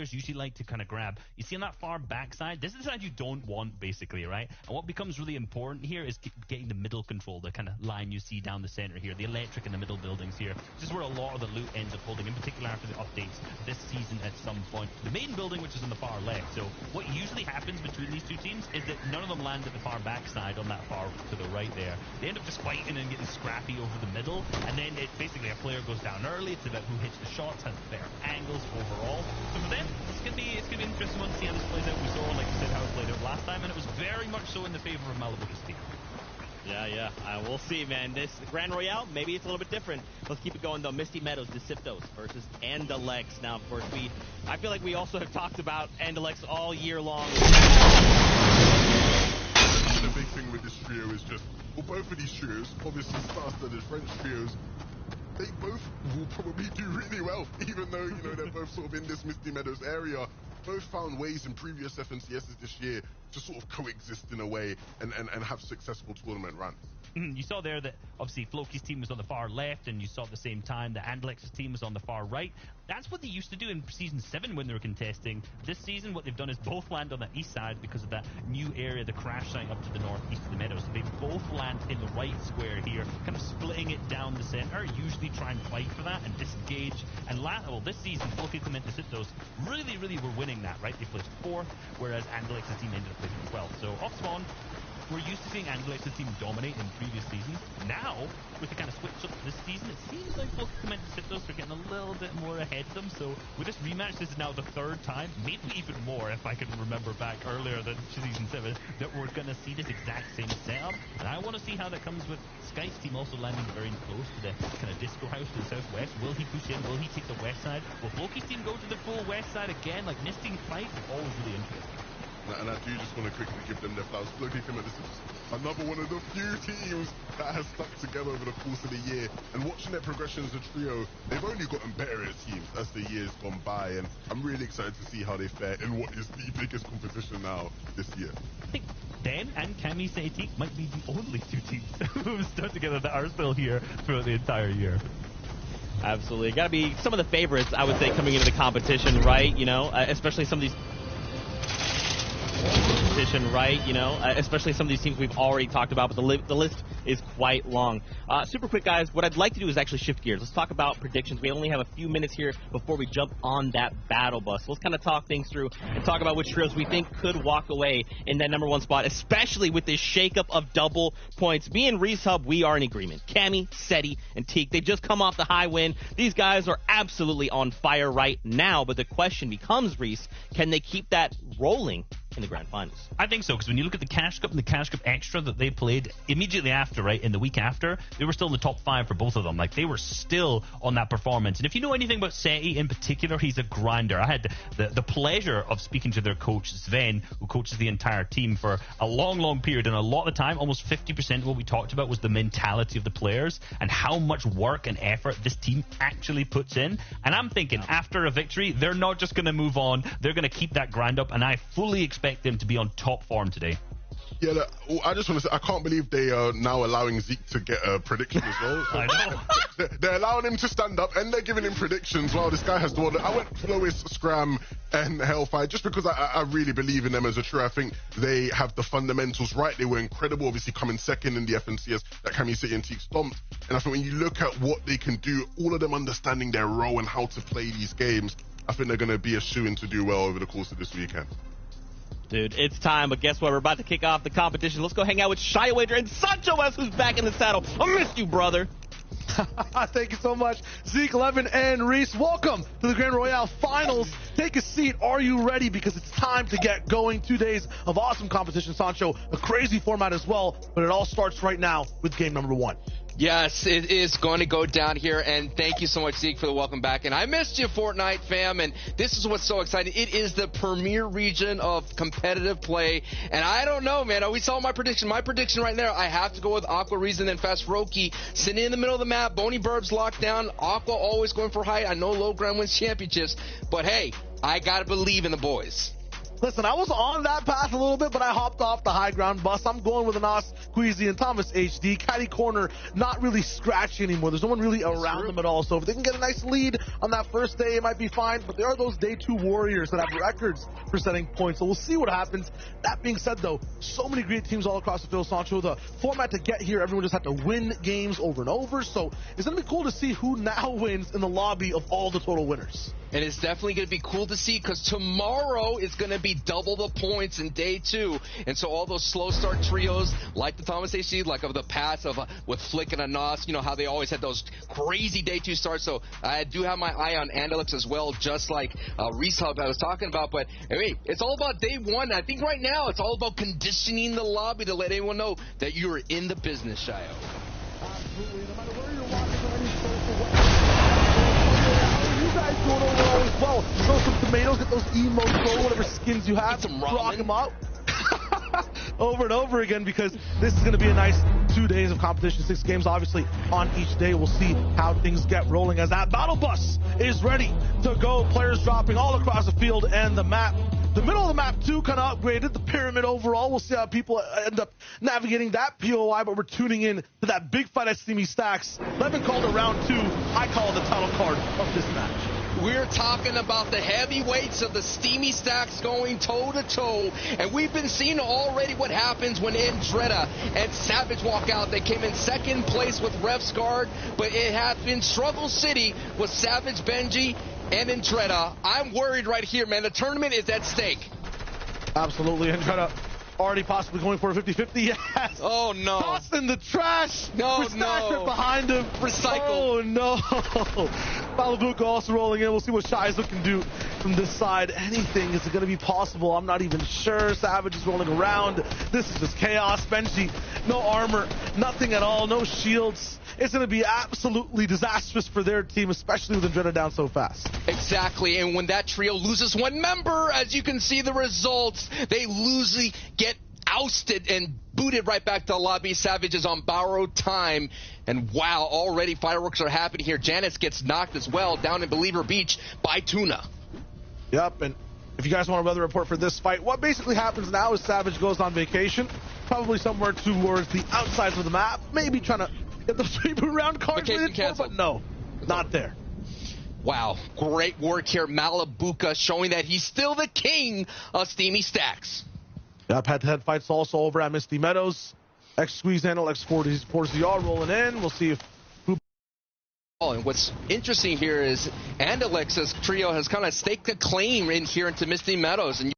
players usually like to kind of grab. You see on that far backside, this is the side you don't want, basically, right? And what becomes really important here is getting the middle control, the kind of line you see down the center here, the electric in the middle buildings here. This is where a lot of the loot ends up holding, in particular after the updates this season at some point. The main building, which is on the far left. So what usually happens between these two teams is that none of them land at the far backside on that far to the right there. They end up just fighting and getting scrappy over the middle, and then it basically a player goes down early. It's about who hits the shots, has better angles overall. So for them, it's gonna be an interesting one to see how this plays out. We saw, like you said, how it played out last time, and it was very much so in the favor of Malibu Castillo. Yeah. We'll see, man. This Grand Royale, maybe it's a little bit different. Let's keep it going, though. Misty Meadows, Deceptos versus Andalex. Now, of course, I feel like we also have talked about Andalex all year long. The big thing with this trio is just, well, both of these trios, obviously Starster and French trios, they both will probably do really well, even though, they're both sort of in this Misty Meadows area. Both found ways in previous FNCSs this year to sort of coexist in a way and have successful tournament runs. You saw there that obviously Floki's team was on the far left, and you saw at the same time that Andalex's team was on the far right. That's what they used to do in Season 7 when they were contesting. This season, what they've done is both land on the east side because of that new area, the crash site up to the northeast of the meadow. So they both land in the right square here, kind of splitting it down the center, usually try and fight for that and disengage. And this season, Floki Clement Deceptos really were winning that, right? They placed 4th, whereas Andalex's team ended up placing 12th. So off spawn, we're used to seeing Andalex's team dominate in previous seasons. Now, with the kind of switch up this season, it seems like Floki Clement Deceptos are getting a little bit more ahead of them. So with this rematch, this is now the 3rd time, maybe even more if I can remember back earlier than Season 7, that we're going to see this exact same setup. And I want to see how that comes with Sky's team also landing very close to the kind of disco house to the southwest. Will he push in? Will he take the west side? Will Floki's team go to the full west side again? Like, nesting fight is always really interesting. And I do just want to quickly give them their flowers. Floki Clement, this is another one of the few teams that has stuck together over the course of the year. And watching their progression as a trio, they've only gotten better as teams as the years gone by. And I'm really excited to see how they fare in what is the biggest competition now this year. I think them and Cammy Setik might be the only 2 teams who stuck together that are still here throughout the entire year. Absolutely. Got to be some of the favorites, I would say, coming into the competition, right? Especially some of these right? Especially some of these teams we've already talked about, but the list is quite long. Super quick, guys, what I'd like to do is actually shift gears. Let's talk about predictions. We only have a few minutes here before we jump on that battle bus. Let's kind of talk things through and talk about which trios we think could walk away in that #1 spot, especially with this shakeup of double points. Me and Reese Hub, we are in agreement. Cammy, Seti, and Teak, they just come off the high win. These guys are absolutely on fire right now, but the question becomes, Reese, can they keep that rolling in the grand finals? I think so, because when you look at the Cash Cup and the Cash Cup Extra that they played immediately after, right, in the week after, they were still in the top 5 for both of them. Like, they were still on that performance. And if you know anything about Seti in particular, he's a grinder. I had the pleasure of speaking to their coach, Sven, who coaches the entire team for a long period. And a lot of the time, almost 50% of what we talked about was the mentality of the players and how much work and effort this team actually puts in. And I'm thinking, after a victory, they're not just going to move on. They're going to keep that grind up, and I fully expect them to be on top form today. Yeah, look, I just want to say, I can't believe they are now allowing Zeke to get a prediction as well. I know. They're allowing him to stand up, and they're giving him predictions. Wow, this guy has the one. I went Flowis, Scram, and Hellfire just because I really believe in them as a trio. I think they have the fundamentals right. They were incredible, obviously coming second in the FNCS that Cammy City and Teak stomped. And I think when you look at what they can do, all of them understanding their role and how to play these games, I think they're going to be a shoo-in to do well over the course of this weekend. Dude, it's time, but guess what? We're about to kick off the competition. Let's go hang out with Shy Wager and Sancho West, who's back in the saddle. I missed you, brother. Thank you so much, Zeke, Levin, and Reese. Welcome to the Grand Royale Finals. Take a seat. Are you ready? Because it's time to get going. 2 days of awesome competition, Sancho. A crazy format as well, but it all starts right now with game #1. Yes, it is going to go down here, and thank you so much, Zeke, for the welcome back. And I missed you, Fortnite fam, and this is what's so exciting. It is the premier region of competitive play, and I don't know, man. We saw my prediction. My prediction right there, I have to go with Aqua, Reason, and Fast Roki. Sitting in the middle of the map, Boney Burbs locked down. Aqua always going for height. I know low ground wins championships, but hey, I got to believe in the boys. Listen, I was on that path a little bit, but I hopped off the high ground bus. I'm going with Anas, Queasy, and Thomas HD. Caddy corner, not really scratchy anymore. There's no one really around them at all. So if they can get a nice lead on that first day, it might be fine. But there are those day 2 warriors that have records for setting points. So we'll see what happens. That being said, though, so many great teams all across the field, Sancho. The format to get here, everyone just had to win games over and over. So it's going to be cool to see who now wins in the lobby of all the total winners. And it's definitely going to be cool to see because tomorrow is going to be double the points in day 2. And so all those slow start trios, like the Thomas AC, like of the past of with Flick and Anas, you know, how they always had those crazy day 2 starts. So I do have my eye on Andalux as well, just like Reese Hub I was talking about. But hey, it's all about day 1. I think right now it's all about conditioning the lobby to let everyone know that you're in the business, Shio. Absolutely. No matter where you're watching or any social guys doing overall as well. Throw some tomatoes, get those emotes, throw whatever skins you have, rock them up over and over again, because this is going to be a nice 2 days of competition, 6 games obviously on each day. We'll see how things get rolling as that battle bus is ready to go. Players dropping all across the field and the map. The middle of the map too kind of upgraded, the pyramid overall. We'll see how people end up navigating that POI, but we're tuning in to that big fight at Steamy Stacks. Levin called it round 2. I call it the title card of this match. We're talking about the heavyweights of the Steamy Stacks going toe-to-toe, and we've been seeing already what happens when Andretta and Savage walk out. They came in second place with Ref's Guard, but it has been Struggle City with Savage, Benji, and Andretta. I'm worried right here, man. The tournament is at stake. Absolutely. Andretta already possibly going for a 50-50. Yes. Oh, no. Tossed in the trash. No, no. Behind him. Recycle. Oh, no. Balabuka also rolling in. We'll see what Shiza can do from this side. Anything is going to be possible. I'm not even sure. Savage is rolling around. This is just chaos. Benji, no armor, nothing at all, no shields. It's going to be absolutely disastrous for their team, especially with Andretta down so fast. Exactly, and when that trio loses one member, as you can see the results, they get ousted and booted right back to the lobby. Savage is on borrowed time, and wow, already fireworks are happening here. Janice gets knocked as well down in Believer Beach by Tuna. Yep, and if you guys want a weather report for this fight, what basically happens now is Savage goes on vacation, probably somewhere towards the outsides of the map, maybe trying to get those reboot round cards, but no, not there. Wow, great work here. Malabuka showing that he's still the king of Steamy Stacks. Yep, head-to-head fights also over at Misty Meadows. X-Squeeze handle, X4ZR rolling in. We'll see if and what's interesting here is Andalex's trio has kind of staked a claim in here into Misty Meadows, and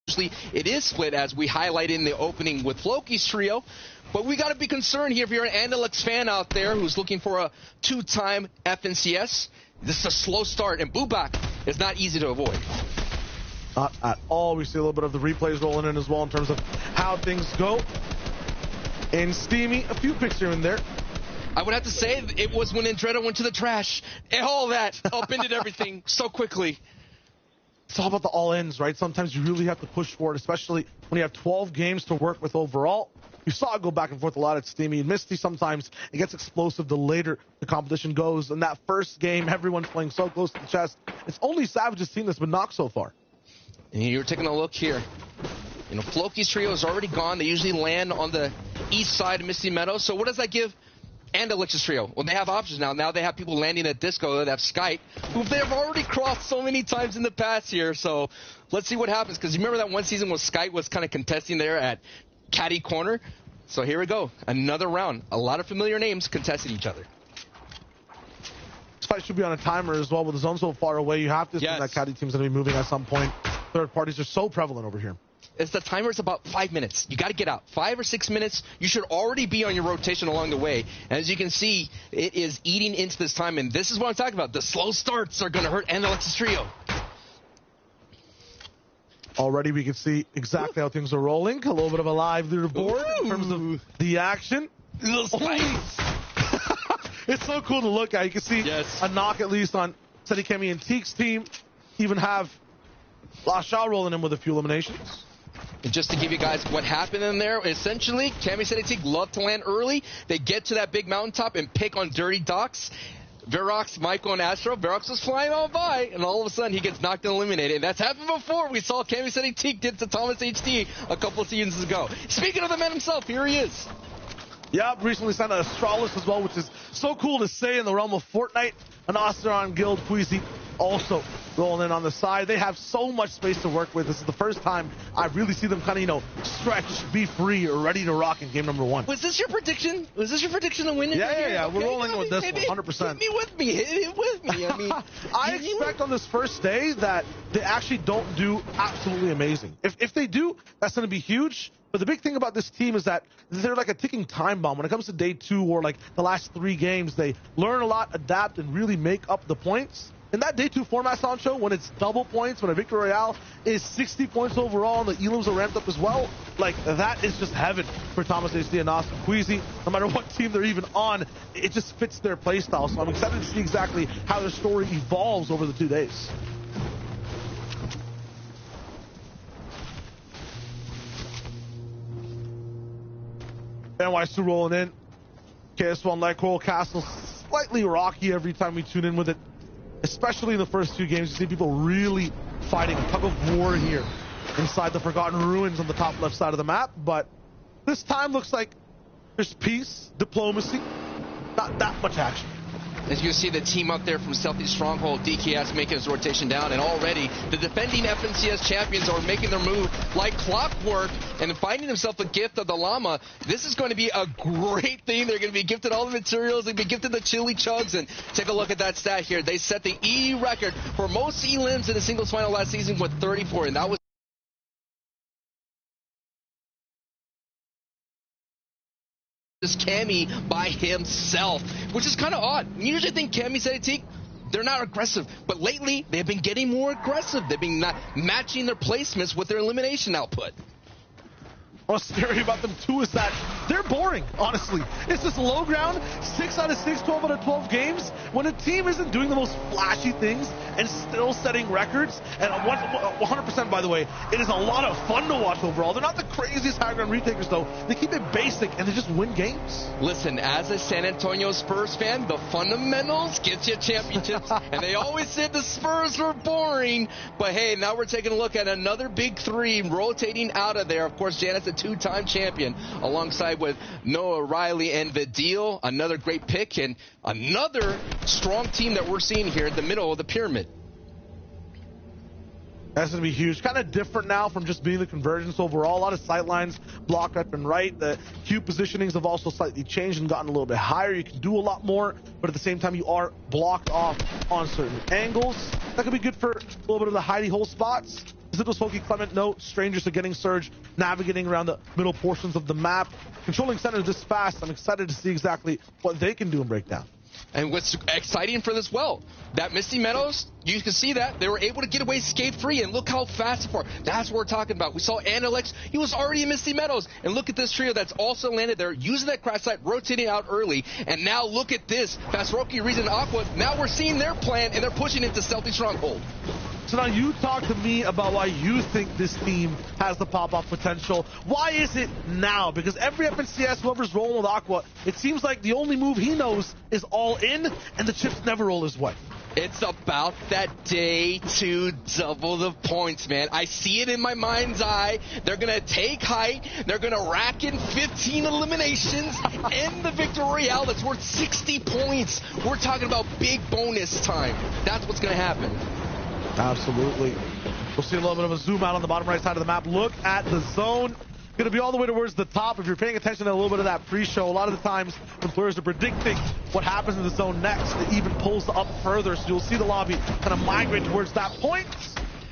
usually it is split, as we highlighted in the opening with Floki's trio. But we got to be concerned here if you're an Andalex fan out there who's looking for a 2-time FNCS. This is a slow start, and Bubak is not easy to avoid. Not at all. We see a little bit of the replays rolling in as well in terms of how things go. In Steamy, a few picks here and there. I would have to say it was when Andretta went to the trash. And all that upended everything so quickly. It's all about the all-ins, right? Sometimes you really have to push for it, especially when you have 12 games to work with overall. You saw it go back and forth a lot at Steamy and Misty. Sometimes it gets explosive the later the competition goes. In that first game, everyone's playing so close to the chest. It's only Savage's team that's been knocked so far. And you're taking a look here. You know, Floki's trio is already gone. They usually land on the east side of Misty Meadows. So what does that give Andalex's trio? Well, they have options now. Now they have people landing at Disco. They have Skype, who they've already crossed so many times in the past here. So let's see what happens. Because you remember that one season when Skype was kind of contesting there at Caddy Corner? So here we go. Another round. A lot of familiar names contesting each other. This fight should be on a timer as well. With the zone so far away, you have to assume that Caddy team's going to be moving at some point. Third parties are so prevalent over here. It's the timer is about 5 minutes. You got to get out. 5 or 6 minutes. You should already be on your rotation along the way. And as you can see, it is eating into this time. And this is what I'm talking about. The slow starts are going to hurt Andalex's trio. Already we can see exactly how things are rolling. A little bit of a live leaderboard in terms of the action. Little spice. It's so cool to look at. You can see a knock at least on Seti Kemi and Teek's team. Even have La Shao rolling in with a few eliminations. And just to give you guys what happened in there, essentially, Kami Seti Teek love to land early. They get to that big mountaintop and pick on dirty docks. Verox, Michael, and Astro. Verox was flying on by, and all of a sudden he gets knocked and eliminated. And that's happened before. We saw Cammy City Teak did to Thomas HD a couple of seasons ago. Speaking of the man himself, here he is. Yeah, recently signed an Astralis as well, which is so cool to say in the realm of Fortnite. An Osteron Guild, Queasy also rolling in on the side. They have so much space to work with. This is the first time I really see them kind of, stretch, be free, or ready to rock in game number 1. Was this your prediction? Was this your prediction to win it? Yeah. Okay, We're rolling with this one, 100%. Hit me with me. Hit it with me. I mean, I expect on this first day that they actually don't do absolutely amazing. If they do, that's going to be huge. But the big thing about this team is that they're like a ticking time bomb. When it comes to day 2 or like the last 3 games, they learn a lot, adapt, and really make up the points. In that day 2 format, Sancho, when it's double points, when a Victory Royale is 60 points overall and the elims are ramped up as well, like that is just heaven for Thomas HD and Austin Queasy. No matter what team they're even on, it just fits their playstyle. So I'm excited to see exactly how their story evolves over the 2 days. NY2 rolling in. KS1 Lycroll Castle slightly rocky every time we tune in with it. Especially in the first 2 games, you see people really fighting a tug of war here inside the Forgotten Ruins on the top left side of the map. But this time looks like there's peace, diplomacy, not that much action. As you see the team up there from Southeast Stronghold, DKS making his rotation down, and already the defending FNCS champions are making their move like clockwork and finding themselves a gift of the llama. This is going to be a great thing. They're going to be gifted all the materials. They'll be gifted the chili chugs, and take a look at that stat here. They set the E record for most elims in a singles final last season with 34, and that was Cammy by himself, which is kind of odd. You usually think Cammy Sedetik, they're not aggressive, but lately they've been getting more aggressive. They've been matching their placements with their elimination output. What's scary about them too is that they're boring, honestly. It's just low ground, 6 out of 6, 12 out of 12 games. When a team isn't doing the most flashy things and still setting records, and 100% by the way, it is a lot of fun to watch overall. They're not the craziest high ground retakers though. They keep it basic and they just win games. Listen, as a San Antonio Spurs fan, the fundamentals get you championships. And they always said the Spurs were boring. But hey, now we're taking a look at another big 3 rotating out of there. Of course, Janet's a 2-time champion alongside with Noah Riley and Vidil. Another great pick and another strong team that we're seeing here in the middle of the pyramid. That's going to be huge. Kind of different now from just being the convergence overall. A lot of sight lines block left and right. The Q positionings have also slightly changed and gotten a little bit higher. You can do a lot more, but at the same time, you are blocked off on certain angles. That could be good for a little bit of the hidey hole spots. Zittle's Smokey Clement, no strangers to getting Surge, navigating around the middle portions of the map. Controlling center this fast, I'm excited to see exactly what they can do in Breakdown. And what's exciting for this that Misty Meadows, you can see that they were able to get away scathe-free, and look how fast far. That's what we're talking about. We saw Analex, he was already in Misty Meadows, and look at this trio that's also landed there, using that crash site, rotating out early, and now look at this, Fastoroki, Reason, Aqua, now we're seeing their plan, and they're pushing into Stealthy Stronghold. So now you talk to me about why you think this team has the pop-off potential. Why is it now? Because every FNCS, whoever's rolling with Aqua, it seems like the only move he knows is all in, and the chips never roll his way. It's about that day to double the points, man. I see it in my mind's eye. They're going to take height. They're going to rack in 15 eliminations, end the Victory Royale that's worth 60 points. We're talking about big bonus time. That's what's going to happen. Absolutely. We'll see a little bit of a zoom out on the bottom right side of the map. Look at the zone. Going to be all the way towards the top. If you're paying attention to a little bit of that pre-show, a lot of the times when players are predicting what happens in the zone next, it even pulls up further. So you'll see the lobby kind of migrate towards that point.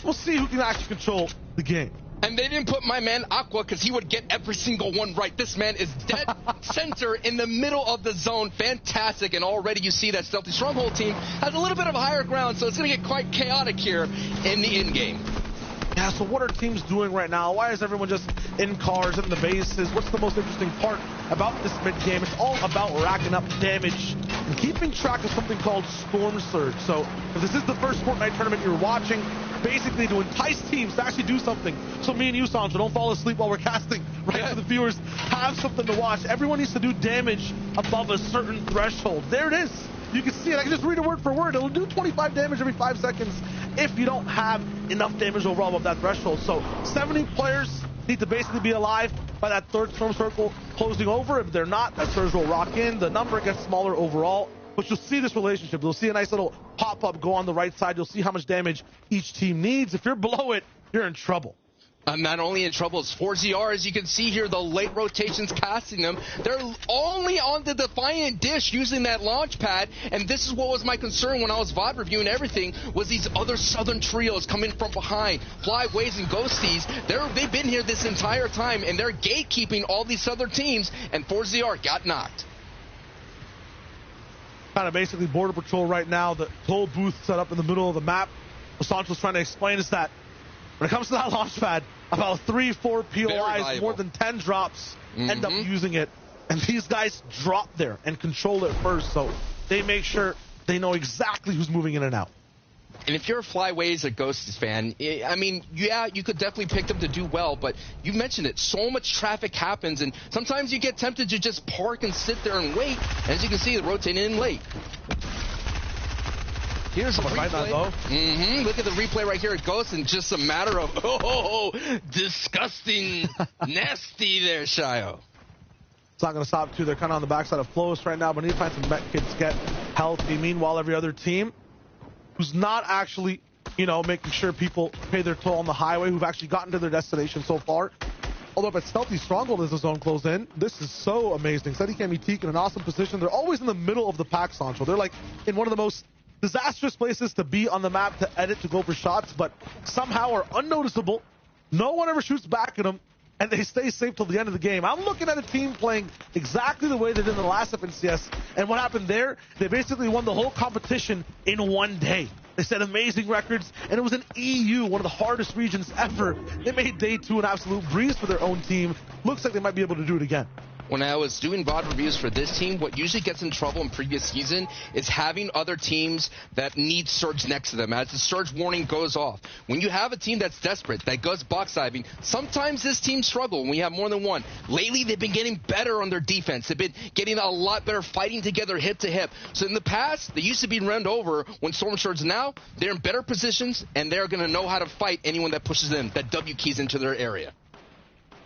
We'll see who can actually control the game. And they didn't put my man Aqua because he would get every single one right. This man is dead center in the middle of the zone. Fantastic. And already you see that Stealthy Stronghold team has a little bit of higher ground, so it's going to get quite chaotic here in the end game. Yeah, so what are teams doing right now? Why is everyone just in cars, in the bases? What's the most interesting part about this mid-game? It's all about racking up damage and keeping track of something called Storm Surge. So if this is the first Fortnite tournament you're watching, basically to entice teams to actually do something. So me and you, Sancho, don't fall asleep while we're casting, right? So the viewers have something to watch. Everyone needs to do damage above a certain threshold. There it is. You can see it. I can just read it word for word. It'll do 25 damage every 5 seconds if you don't have enough damage overall above that threshold. So 70 players need to basically be alive by that third storm circle closing over. If they're not, that surge will rock in. The number gets smaller overall. But you'll see this relationship. You'll see a nice little pop-up go on the right side. You'll see how much damage each team needs. If you're below it, you're in trouble. I'm not only in trouble, it's 4ZR. As you can see here, the late rotations casting them. They're only on the Defiant dish using that launch pad, and this is what was my concern when I was VOD reviewing everything, was these other Southern trios coming from behind. Flyways and Ghosties, they've been here this entire time, and they're gatekeeping all these Southern teams, and 4ZR got knocked. Kind of basically border patrol right now. The toll booth set up in the middle of the map. What Sancho's trying to explain is that when it comes to that launch pad, about 3-4 POIs, more than 10 drops end up using it. And these guys drop there and control it first, so they make sure they know exactly who's moving in and out. And if you're a Flyways or Ghosts fan, I mean, yeah, you could definitely pick them to do well, but you mentioned it, so much traffic happens, and sometimes you get tempted to just park and sit there and wait. And as you can see, they're rotating in late. Here's a replay. Look at the replay right here. It goes in just a matter of, disgusting, nasty there, Shio. It's not going to stop, too. They're kind of on the backside of Flowis right now, but need to find some met kids get healthy. Meanwhile, every other team who's not actually, making sure people pay their toll on the highway, who've actually gotten to their destination so far. Although if it's Stealthy Stronghold as the zone closed in, this is so amazing. Steadicam Etique in an awesome position. They're always in the middle of the pack, Sancho. They're like in one of the most disastrous places to be on the map to edit, to go for shots, but somehow are unnoticeable. No one ever shoots back at them, and they stay safe till the end of the game. I'm looking at a team playing exactly the way they did in the last FNCS, and what happened there, they basically won the whole competition in one day. They set amazing records, and it was an EU, one of the hardest regions ever. They made day 2 an absolute breeze for their own team. Looks like they might be able to do it again. When I was doing VOD reviews for this team, what usually gets in trouble in previous season is having other teams that need surge next to them as the surge warning goes off. When you have a team that's desperate, that goes box diving, sometimes this team struggle when we have more than one. Lately, they've been getting better on their defense. They've been getting a lot better fighting together hip to hip. So in the past, they used to be run over when Storm Surge. Now, they're in better positions, and they're going to know how to fight anyone that pushes them, that W keys into their area.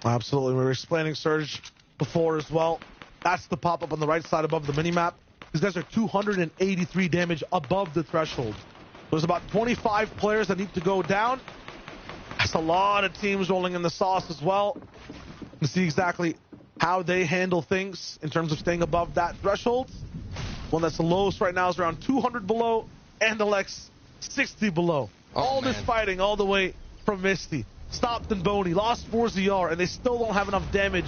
Absolutely. We were explaining Surge before as well. That's the pop-up on the right side above the minimap. These guys are 283 damage above the threshold. There's about 25 players that need to go down. That's a lot of teams rolling in the sauce as well. To see exactly how they handle things in terms of staying above that threshold. One that's the lowest right now is around 200 below, and the Lex 60 below. This fighting all the way from Misty. Stopped and Boney, lost 4ZR, and they still don't have enough damage.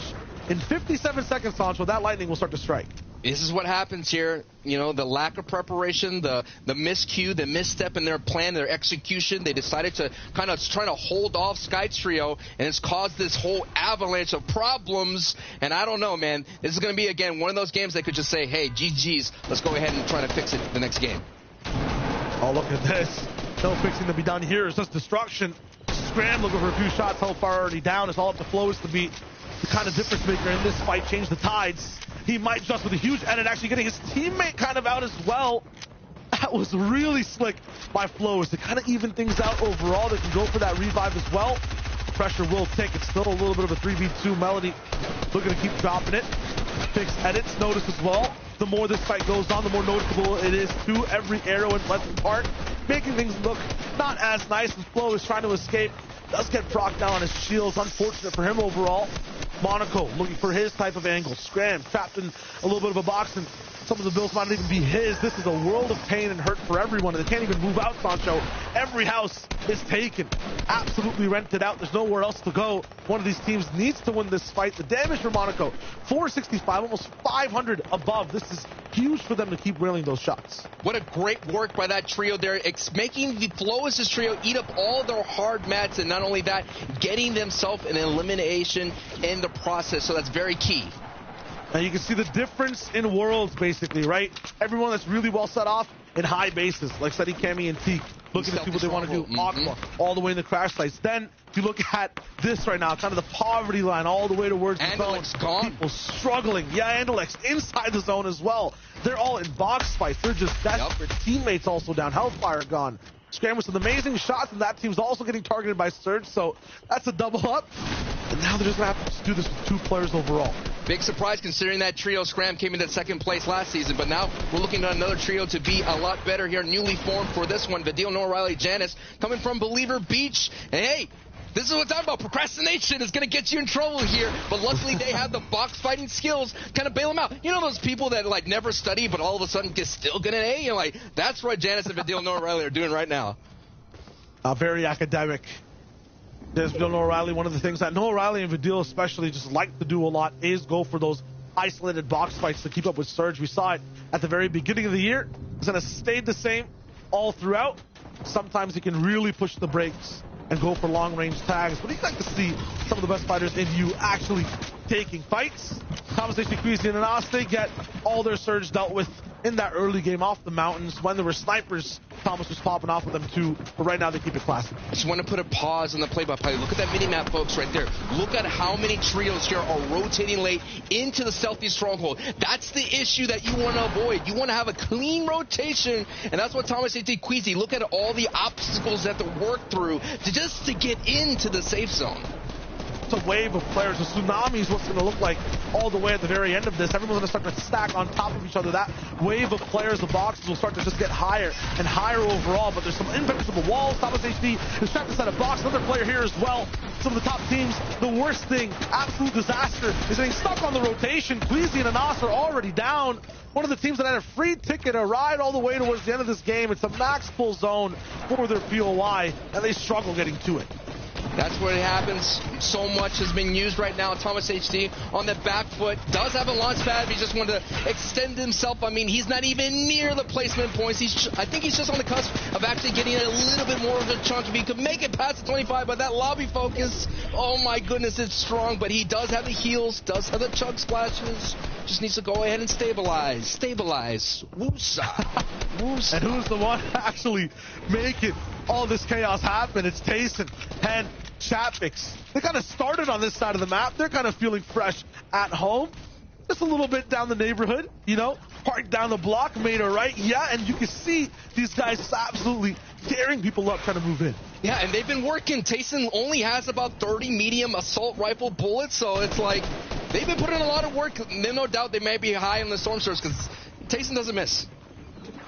In 57 seconds, Sancho, that lightning will start to strike. This is what happens here. The lack of preparation, the miscue, the misstep in their plan, their execution. They decided to kind of try to hold off Sky Trio, and it's caused this whole avalanche of problems. And I don't know, man. This is going to be, again, one of those games they could just say, hey, GG's, let's go ahead and try to fix it the next game. Oh, look at this. No fixing to be done here. It's just destruction. Scram looking for a few shots. Hellfire already down. It's all up to Flowis to be the kind of difference maker in this fight, change the tides. He might just with a huge edit, actually getting his teammate kind of out as well. That was really slick by Flowis to kind of even things out overall. They can go for that revive as well. Pressure will take. It's still a little bit of a 3v2 Melody. Looking to keep dropping it. Fix edits, notice as well. The more this fight goes on, the more noticeable it is to every arrow in Pleasant Park, making things look not as nice. And Flo is trying to escape. Does get procced down on his shields. Unfortunate for him overall. Monaco looking for his type of angle. Scram trapped in a little bit of a box, and some of the builds might not even be his. This is a world of pain and hurt for everyone. They can't even move out, Sancho. Every house is taken. Absolutely rented out. There's nowhere else to go. One of these teams needs to win this fight. The damage for Monaco, 465, almost 500 above. This is huge for them to keep railing those shots. What a great work by that trio there. It's making the Flowis' trio eat up all their hard mats, and not only that, getting themselves an elimination in the process. So that's very key. And you can see the difference in worlds, basically, right? Everyone that's really well set off in high bases, like Steady, Cammy, and Teak. looking to see what they want to do. Aqua all the way in the crash sites. Then if you look at this right now, kind of the poverty line all the way towards the zone. Gone. People struggling. Yeah, Andalex inside the zone as well. They're all in box fights. They're just desperate. Teammates also down. Hellfire gone. Scram with some amazing shots, and that team's also getting targeted by Surge, so that's a double up. And now they're just going to have to do this with 2 players overall. Big surprise considering that trio Scram came into second place last season, but now we're looking at another trio to be a lot better here, newly formed for this one. Vidil, Noah Riley, Janice coming from Believer Beach. And hey, this is what I'm talking about. Procrastination is going to get you in trouble here, but luckily they have the box fighting skills kind of bail them out. You know those people that like never study but all of a sudden still get an A? You know, like that's what Janice and Vidil, Noah Riley are doing right now. Very academic. There's Noah Riley. One of the things that Noah Riley and Vidil especially just like to do a lot is go for those isolated box fights to keep up with Surge. We saw it at the very beginning of the year. It's going to stay the same all throughout. Sometimes he can really push the brakes and go for long-range tags, but you like to see some of the best fighters in you actually taking fights. Thomas Queasy and Anas, get all their Surge dealt with in that early game off the mountains. When there were snipers, Thomas was popping off with them too, but right now they keep it classy. I just want to put a pause on the play-by-play. Look at that mini-map, folks, right there. Look at how many trios here are rotating late into the Stealthy Stronghold. That's the issue that you want to avoid. You want to have a clean rotation, and that's what Thomas Queasy, look at all the obstacles that they work through to get into the safe zone. It's a wave of players. The tsunami is what's going to look like all the way at the very end of this. Everyone's going to start to stack on top of each other. That wave of players, the boxes will start to just get higher and higher overall, but there's some impenetrable walls. Thomas HD is trying to set a box. Another player here as well. Some of the top teams, the worst thing, absolute disaster, is getting stuck on the rotation. Queasy and Anas are already down. One of the teams that had a free ticket, a ride all the way towards the end of this game. It's a max pull zone for their POI, and they struggle getting to it. That's what happens. So much has been used right now. Thomas HD on the back foot. Does have a launch pad. He just wanted to extend himself. I mean, he's not even near the placement points. I think he's just on the cusp of actually getting a little bit more of a chunk. If he could make it past the 25, but that lobby focus, oh my goodness, it's strong. But he does have the heals, does have the chug splashes. Just needs to go ahead and stabilize. Stabilize. Woosa. Woosa. And who's the one actually making all this chaos happen? It's Tayson and Chapix. They kind of started on this side of the map. They're kind of feeling fresh at home. Just a little bit down the neighborhood, you know, parked down the block, made a right. Yeah, and you can see these guys just absolutely tearing people up trying to move in. Yeah, and they've been working. Tayson only has about 30 medium assault rifle bullets, so it's like they've been putting in a lot of work. No doubt they may be high on the storm surge because Tayson doesn't miss.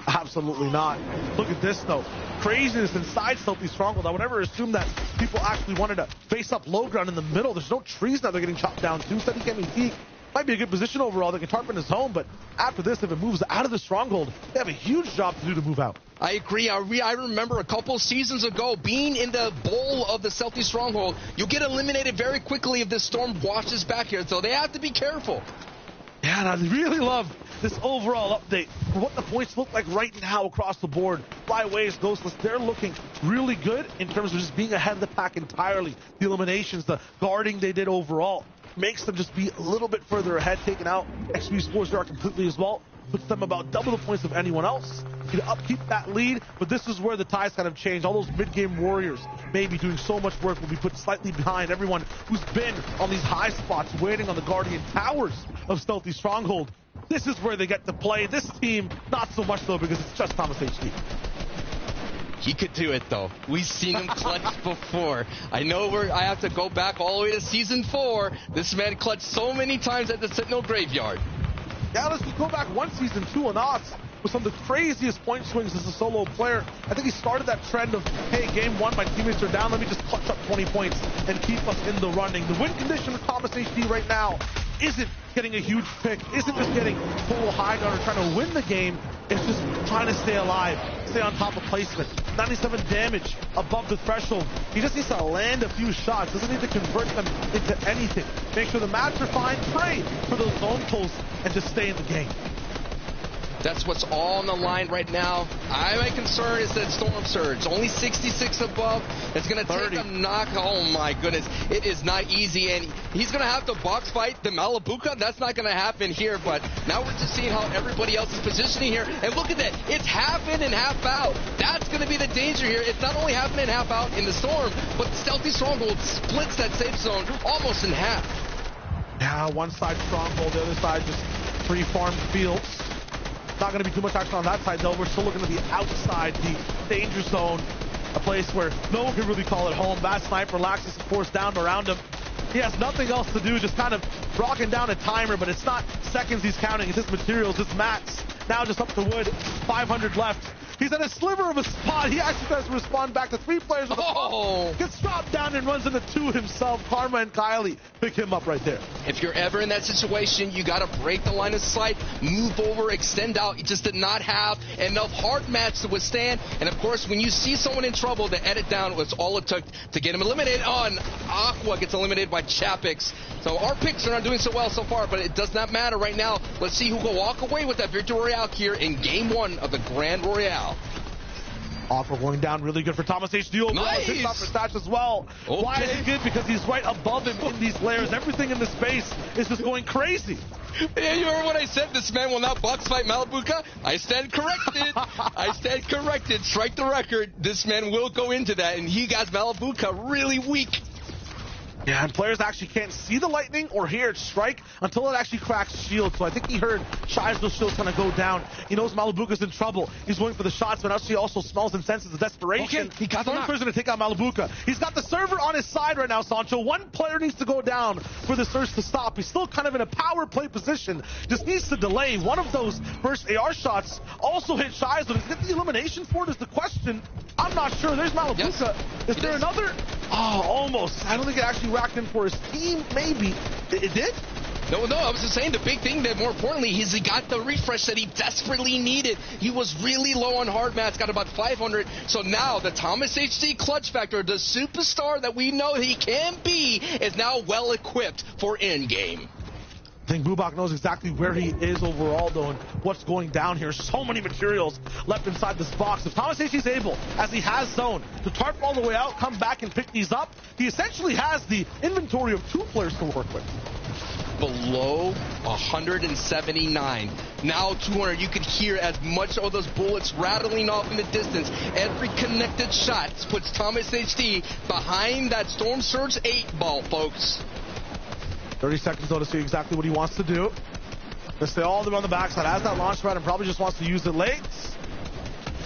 Absolutely not. Look at this, though. Craziness inside Stealthy Stronghold. I would never assume that people actually wanted to face up low ground in the middle. There's no trees now they're getting chopped down too. Steady Kemi Teak might be a good position overall. They can tarp in his home, but after this, if it moves out of the Stronghold, they have a huge job to do to move out. I agree. I remember a couple seasons ago being in the bowl of the Stealthy Stronghold. You'll get eliminated very quickly if this storm washes back here, so they have to be careful. Yeah, and I really love this overall update for what the points look like right now across the board. Flyways, Ghostless, they're looking really good in terms of just being ahead of the pack entirely. The eliminations, the guarding they did overall makes them just be a little bit further ahead, taking out XP Sports Dark completely as well. Puts them about double the points of anyone else. You can upkeep that lead, but this is where the ties kind of change. All those mid-game warriors maybe doing so much work will be put slightly behind everyone who's been on these high spots waiting on the Guardian Towers of Stealthy Stronghold. This is where they get to play. This team, not so much though, because it's just Thomas HD. He could do it though. We've seen him clutch before. I know I have to go back all the way to season 4. This man clutched so many times at the Sentinel Graveyard. Yeah, let's just go back one season, 2 on Oz with some of the craziest point swings as a solo player. I think he started that trend of, hey, game 1, my teammates are down, let me just clutch up 20 points and keep us in the running. The win condition of Thomas HD right now isn't getting a huge pick, isn't just getting total high ground or trying to win the game, it's just trying to stay alive, stay on top of placement. 97 damage above the threshold. He just needs to land a few shots, doesn't need to convert them into anything. Make sure the mats are fine, pray for those zone pulls, and just stay in the game. That's what's all on the line right now. My concern is that Storm Surge, only 66 above. It's going to take a knock. Oh, my goodness. It is not easy, and he's going to have to box fight the Malabuka. That's not going to happen here, but now we're just seeing how everybody else is positioning here. And look at that. It's half in and half out. That's going to be the danger here. It's not only half in and half out in the Storm, but the Stealthy Stronghold splits that safe zone almost in half. Yeah, one side Stronghold, the other side just free farm fields. Not going to be too much action on that side, though. We're still looking at the outside, the danger zone, a place where no one can really call it home. Bad Sniper laxes the force down around him. He has nothing else to do, just kind of rocking down a timer, but it's not seconds he's counting. It's just materials, it's mats. Now just up to wood, 500 left. He's at a sliver of a spot. He actually tries to respond back to 3 players with a pump. Gets dropped down and runs into 2 himself. Karma and Kylie pick him up right there. If you're ever in that situation, you got to break the line of sight, move over, extend out. You just did not have enough hard mats to withstand. And, of course, when you see someone in trouble, the edit down was all it took to get him eliminated. And Aqua gets eliminated by Chapix. So our picks are not doing so well so far, but it does not matter right now. Let's see who will walk away with that Victory Royale here in Game 1 of the Grand Royale. Aqua going down really good for Thomas HD. Nice. Hits off for Stash as well. Okay. Why is it good? Because he's right above him in these layers. Everything in the space is just going crazy. Yeah, you heard what I said. This man will not box fight Malabuka. I stand corrected. I stand corrected. Strike the record. This man will go into that, and he got Malabuka really weak. Yeah, and players actually can't see the lightning or hear it strike until it actually cracks shield. So I think he heard Shizel's shield's gonna go down. He knows Malabuka's in trouble. He's going for the shots, but actually also smells and senses the desperation. Okay, he got the knock. Storm's gonna take out Malabuka. He's got the server on his side right now, Sancho. One player needs to go down for the Surge to stop. He's still kind of in a power play position. Just needs to delay. One of those first AR shots also hit Shizel. Does he get the elimination for it is the question. I'm not sure. There's Malabuka. Yes, is there another? Oh, almost. I don't think it actually racked in for his team. Maybe. It did? No, I was just saying the big thing that more importantly is he got the refresh that he desperately needed. He was really low on hard mats, got about 500. So now the Thomas HD clutch factor, the superstar that we know he can be, is now well equipped for endgame. I think Bubak knows exactly where he is overall, though, and what's going down here. So many materials left inside this box. If Thomas H is able, as he has zone, to tarp all the way out, come back and pick these up, he essentially has the inventory of 2 players to work with. Below 179. Now 200. You could hear as much of those bullets rattling off in the distance. Every connected shot puts Thomas HD behind that Storm Surge 8 ball, folks. 30 seconds, though, to see exactly what he wants to do. Let's stay all the way on the backside. Has that launch pad and probably just wants to use it late.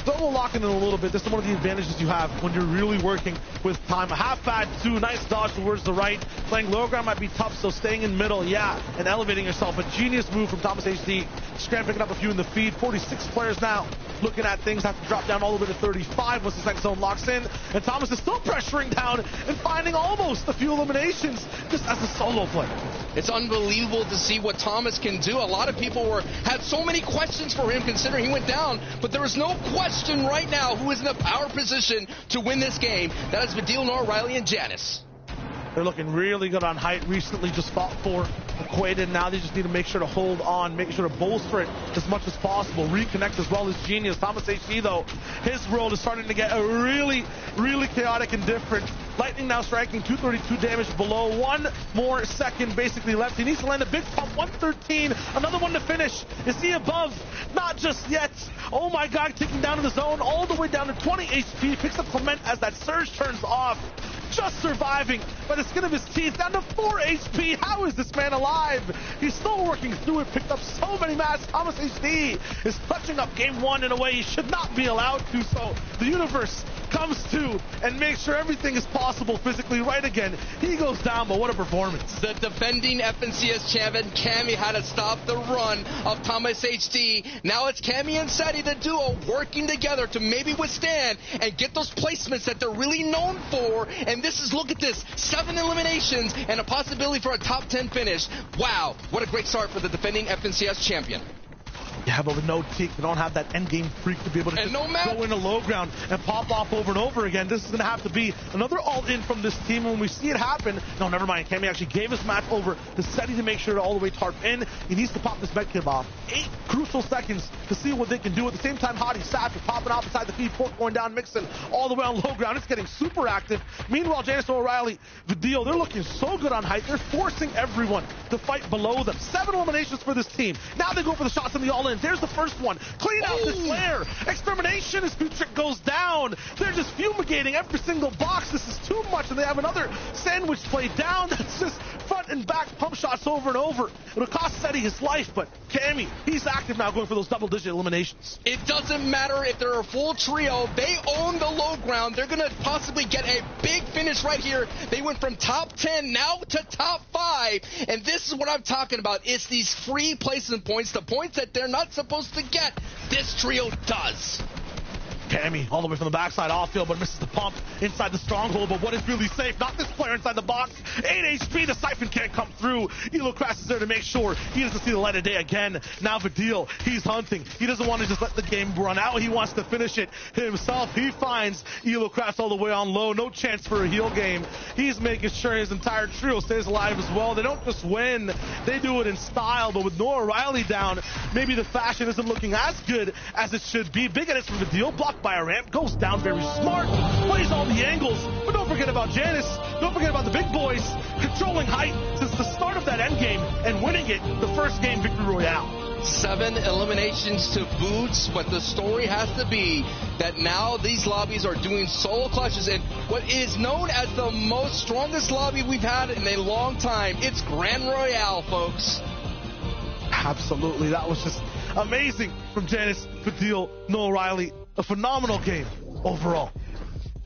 Double locking in a little bit. This is one of the advantages you have when you're really working with time. A half pad, 2, nice dodge towards the right. Playing low ground might be tough, so staying in middle, yeah, and elevating yourself. A genius move from Thomas HD. Scram picking up a few in the feed. 46 players now looking at things. Have to drop down all the way to 35 once this next zone locks in. And Thomas is still pressuring down and finding almost a few eliminations just as a solo player. It's unbelievable to see what Thomas can do. A lot of people had so many questions for him considering he went down, but there is no question right now who is in the power position to win this game. That is Vidil, Nor, Riley, and Janice. They're looking really good on height. Recently just fought for Equated. Now they just need to make sure to hold on, make sure to bolster it as much as possible. Reconnect as well as Genius. Thomas HD, though, his world is starting to get really, really chaotic and different. Lightning now striking 232 damage below. 1 more second basically left. He needs to land a big pump. 113. Another one to finish. Is he above? Not just yet. Oh my God, ticking down in the zone all the way down to 20 HP. Picks up Clement as that surge turns off. Just surviving by the skin of his teeth, down to 4 HP. How is this man alive? He's still working through it, picked up so many mats. Thomas HD is clutching up game 1 in a way he should not be allowed to, so the universe comes to and makes sure everything is possible physically right again. He goes down, but what a performance. The defending FNCS champion, Cammy, had to stop the run of Thomas HD. Now it's Cammy and Seti, the duo, working together to maybe withstand and get those placements that they're really known for. And this is, look at this, 7 eliminations and a possibility for a top 10 finish. Wow, what a great start for the defending FNCS champion. Yeah, but with no Teak, they don't have that endgame freak to be able to just go into low ground and pop off over and over again. This is going to have to be another all-in from this team. When we see it happen, no, never mind. Cammy actually gave his match over to Seti to make sure to all the way tarp in. He needs to pop this medkit off. 8 crucial seconds to see what they can do. At the same time, Hottie Savage popping off inside the feed, Port going down, mixing all the way on low ground. It's getting super active. Meanwhile, Janice O'Reilly, Vidil, they're looking so good on height. They're forcing everyone to fight below them. 7 eliminations for this team. Now they go for the shots in the all-in. There's the first one. Clean out this flare. Extermination as Futrick goes down. They're just fumigating every single box. This is too much, and they have another sandwich play down. That's just front and back pump shots over and over. It'll cost Seti his life, but Cammy, he's active now going for those double-digit eliminations. It doesn't matter if they're a full trio. They own the low ground. They're going to possibly get a big finish right here. They went from top 10 now to top 5, and this is what I'm talking about. It's these free placement points, the points that they're not supposed to get. This trio does. Cammy all the way from the backside off field, but misses the pump inside the stronghold. But what is really safe? Not this player inside the box. 8 HP. The Siphon can't come through. Elo Crash is there to make sure he doesn't see the light of day again. Now Vidil, he's hunting. He doesn't want to just let the game run out. He wants to finish it himself. He finds Elo Crash all the way on low. No chance for a heal game. He's making sure his entire trio stays alive as well. They don't just win. They do it in style. But with Noah Riley down, maybe the fashion isn't looking as good as it should be. Big edits from Vidil. Blocked by a ramp, goes down very smart, plays all the angles, but don't forget about Janice, don't forget about the big boys, controlling height since the start of that endgame and winning it the first game victory royale. 7 eliminations to boots, but the story has to be that now these lobbies are doing solo clutches, and what is known as the most strongest lobby we've had in a long time, it's Grand Royale, folks. Absolutely, that was just amazing from Janice, Vidil, Noah Riley. A phenomenal game overall.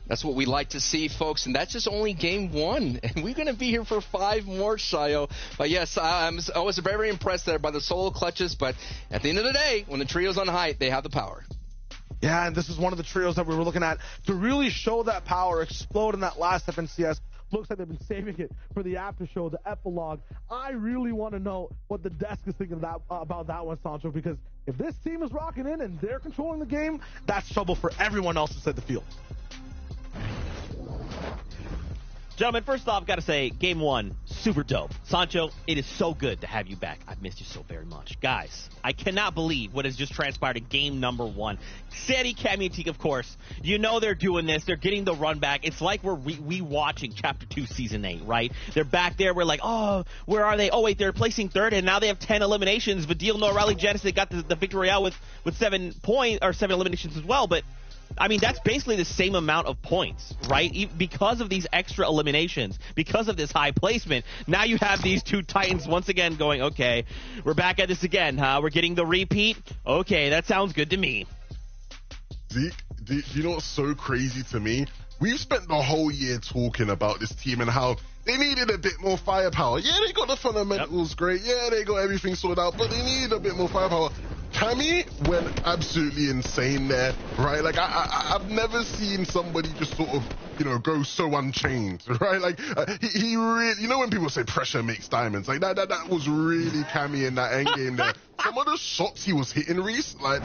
That's what we like to see, folks, and that's just only game 1. And we're going to be here for 5 more, Shayo. But yes, I was very, very impressed there by the solo clutches, but at the end of the day, when the trio's on height, they have the power. Yeah, and this is one of the trios that we were looking at to really show that power, explode in that last FNCS. Looks like they've been saving it for the after show, the epilogue. I really want to know what the desk is thinking about that one, Sancho, because if this team is rocking in and they're controlling the game, that's trouble for everyone else inside the field. Gentlemen, first off, got to say, game 1, super dope. Sancho, it is so good to have you back. I've missed you so very much. Guys, I cannot believe what has just transpired in game number 1. Seti, Cammy, and Teak, of course. You know they're doing this. They're getting the run back. It's like we're re-watching Chapter 2, Season 8, right? They're back there. We're like, oh, where are they? Oh, wait, they're placing 3rd, and now they have 10 eliminations. Vidil, Noah Riley, Janice, they got the victory royale with 7 eliminations as well, but I mean, that's basically the same amount of points, right? Because of these extra eliminations, because of this high placement, now you have these 2 Titans once again going, okay, we're back at this again, huh? We're getting the repeat? Okay, that sounds good to me. Zeke, do you know what's so crazy to me? We've spent the whole year talking about this team and how they needed a bit more firepower. Yeah, they got the fundamentals great. Yeah, they got everything sorted out, but they needed a bit more firepower. Cammy went absolutely insane there, right? Like, I've never seen somebody just sort of, go so unchained, right? Like, he really, when people say pressure makes diamonds, like, that was really Cammy in that endgame there. Some of the shots he was hitting, Reese, like,